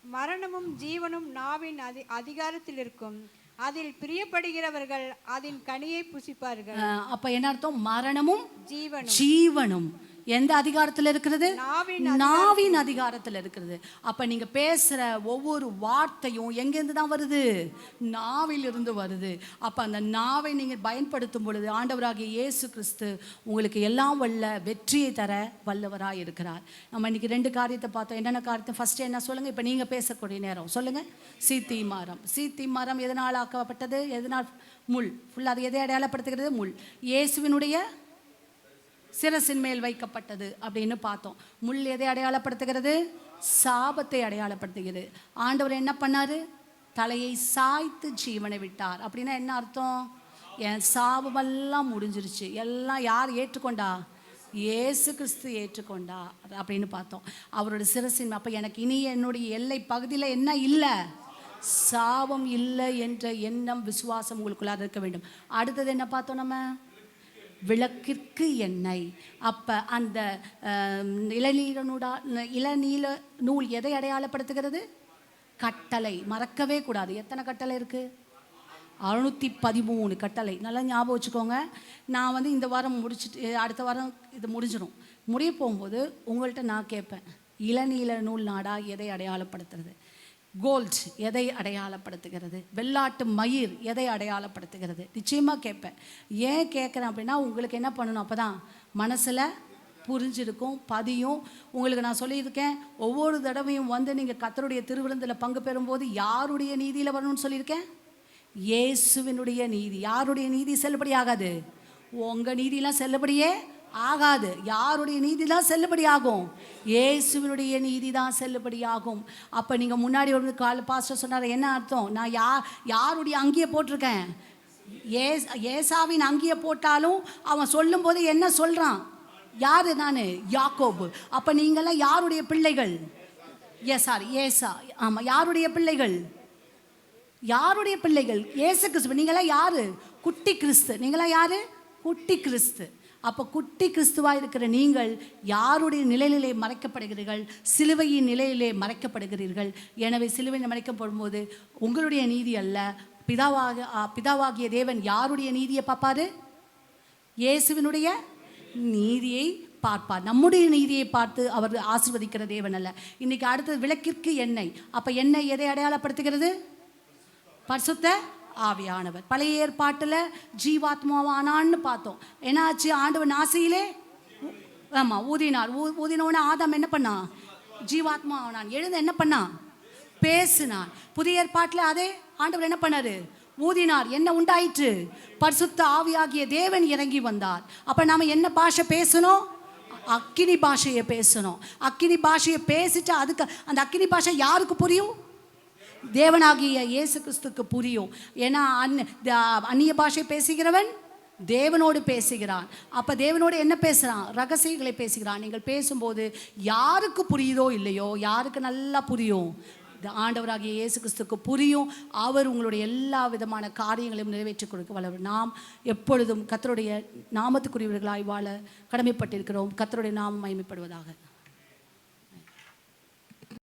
Speaker 3: மரணமும் ஜீவனும் நாவின் அதிகாரத்தில் இருக்கும், அதில் பிரியப்படுகிறவர்கள் அதன் கனியை புசிப்பார்கள்.
Speaker 2: அப்ப என்ன அர்த்தம்? மரணமும் ஜீவனும் எந்த அதிகாரத்தில் இருக்கிறது? நாவின் அதிகாரத்தில் இருக்கிறது. அப்ப நீங்க பேசுற ஒவ்வொரு வார்த்தையும் எங்கேருந்து தான் வருது? நாவிலிருந்து வருது. அப்ப அந்த நாவை நீங்க பயன்படுத்தும் பொழுது ஆண்டவராகிய இயேசு கிறிஸ்து உங்களுக்கு எல்லாம் வல்ல வெற்றியை தர வல்லவராய் இருக்கிறார். நம்ம இன்னைக்கு 2 காரியத்தை பார்த்தோம். என்னென்ன காரியத்தை? ஃபர்ஸ்ட் என்ன சொல்லுங்க? இப்ப நீங்க பேசக்கூடிய நேரம் சொல்லுங்க. சீத்தி மரம். சீத்தி மரம் எதனால் ஆக்கப்பட்டது? எதனால்? முள். ஃபுல்லாக அது எதை அடையாளப்படுத்துகிறது? முள். இயேசுவினுடைய சிரசின் மேல் வைக்கப்பட்டது அப்படின்னு பார்த்தோம். முள் எதை அடையாளப்படுத்துகிறது? சாபத்தை அடையாளப்படுத்துகிறது. ஆண்டவர் என்ன பண்ணாரு? தலையை சாய்த்து ஜீவனை விட்டார். அப்படின்னா என்ன அர்த்தம்? என் சாபமெல்லாம் முடிஞ்சிருச்சு. எல்லாம் யார் ஏற்றுக்கொண்டா? இயேசு கிறிஸ்து ஏற்றுக்கொண்டா அப்படின்னு பார்த்தோம். அவரோட சிரசின். அப்போ எனக்கு இனி என்னுடைய எல்லை பகுதியில் என்ன இல்லை? சாபம் இல்லை என்ற எண்ணம், விசுவாசம் உங்களுக்குள்ளாக இருக்க வேண்டும். அடுத்தது என்ன பார்த்தோம் நம்ம? விளக்கிற்கு எண்ணெய். அப்போ அந்த இளநீல நூல் எதை அடையாளப்படுத்துகிறது? கட்டளை. மறக்கவே கூடாது. எத்தனை கட்டளை இருக்குது? 613 கட்டளை. நல்லா ஞாபகம் வச்சுக்கோங்க. நான் இந்த வாரம் முடிச்சுட்டு அடுத்த வாரம் இது முடிஞ்சிடும். முடிய போகும்போது உங்கள்கிட்ட நான் கேட்பேன், இளநீல நூல் நாடா எதை அடையாளப்படுத்துறது? கோல்ட் எதை அடையாளப்படுத்துகிறது? வெள்ளாட்டு மயிர் எதை அடையாளப்படுத்துகிறது? நிச்சயமாக கேட்பேன். ஏன் கேட்குறேன் அப்படின்னா, உங்களுக்கு என்ன பண்ணணும், அப்போ தான் மனசில் புரிஞ்சிருக்கும், பதியும். உங்களுக்கு நான் சொல்லியிருக்கேன், ஒவ்வொரு தடவையும் நீங்கள் கர்த்தருடைய திருவிருந்தில் பங்கு பெறும்போது யாருடைய நீதியில் வரணும்னு சொல்லியிருக்கேன்? இயேசுவினுடைய நீதி. யாருடைய நீதி செல்லுபடி ஆகாது? உங்கள் நீதியெலாம் செல்லுபடியே ஆகாது. யாருடைய நீதி தான் செல்லுபடி ஆகும்? இயேசுவினுடைய நீதி தான் செல்லுபடி ஆகும். அப்போ நீங்கள் முன்னாடி ஒரு பாஸ்டர் சொன்னார், என்ன அர்த்தம்? நான் யாருடைய அங்கியை போட்டிருக்கேன்? ஏசாவின் அங்கியை போட்டாலும் அவன் சொல்லும் போது என்ன சொல்கிறான்? யாரு? நான் யாக்கோபு. அப்போ நீங்களாம் யாருடைய பிள்ளைகள்? ஏசா. ஆமாம், யாருடைய பிள்ளைகள்? யாருடைய பிள்ளைகள்? இயேசு கிறிஸ்து. நீங்களாம் யாரு? குட்டி கிறிஸ்து. நீங்களாம் யாரு? குட்டி கிறிஸ்து. அப்போ குட்டி கிறிஸ்துவாக இருக்கிற நீங்கள் யாருடைய நிலையிலே மறைக்கப்படுகிறீர்கள்? சிலுவையின் நிலையிலே மறைக்கப்படுகிறீர்கள். எனவே சிலுவையில் மறைக்கப்படும் போது உங்களுடைய நீதி அல்ல, பிதாவாகிய தேவன் யாருடைய நீதியை பார்ப்பாரு? இயேசுவினுடைய நீதியை பார்ப்பார். நம்முடைய நீதியை பார்த்து அவர் ஆசீர்வதிக்கிற தேவன் அல்ல. இன்னைக்கு அடுத்தது விளக்கிற்கு எண்ணெய். அப்போ எண்ணெய் எதை அடையாளப்படுத்துகிறது? பரிசுத்த ஆவியானவர். பழைய ஏற்பாட்டில் ஜீவாத்மாவானான்னு பார்த்தோம். என்னாச்சு? ஆண்டவர் நாசியிலே ஊதினார். ஊதினோடனே ஆதாம் என்ன பண்ணான்? ஜீவாத்மா ஆனான். எழுந்து என்ன பண்ணான்? பேசினான். புதிய ஏற்பாட்டில் அதே ஆண்டவர் என்ன பண்ணாரு? ஊதினார். என்ன உண்டாயிற்று? பரிசுத்த ஆவியாகிய தேவன் இறங்கி வந்தார். அப்போ நாம் என்ன பாஷை பேசணும்? அக்கினி பாஷையை பேசணும். அக்கினி பாஷையை பேசிட்டு அதுக்கு அந்த அக்கினி பாஷை யாருக்கு புரியும்? தேவனாகிய இயேசு கிறிஸ்துக்கு புரியும். ஏன்னா அந்நிய பாஷை பேசுகிறவன் தேவனோடு பேசுகிறான். அப்போ தேவனோடு என்ன பேசுகிறான்? ரகசியங்களை பேசுகிறான். நீங்கள் பேசும்போது யாருக்கு புரியுதோ இல்லையோ, யாருக்கு நல்லா புரியும்? ஆண்டவராகிய இயேசு கிறிஸ்துக்கு புரியும். அவர் உங்களுடைய எல்லா விதமான காரியங்களையும் நிறைவேற்றி கொடுக்க வல்லவர். நாம் எப்பொழுதும் கர்த்தருடைய நாமத்துக்குரியவர்களாய் வாழ கடமைப்பட்டிருக்கிறோம். கர்த்தருடைய நாமம் மகிமைப்படுவதாக.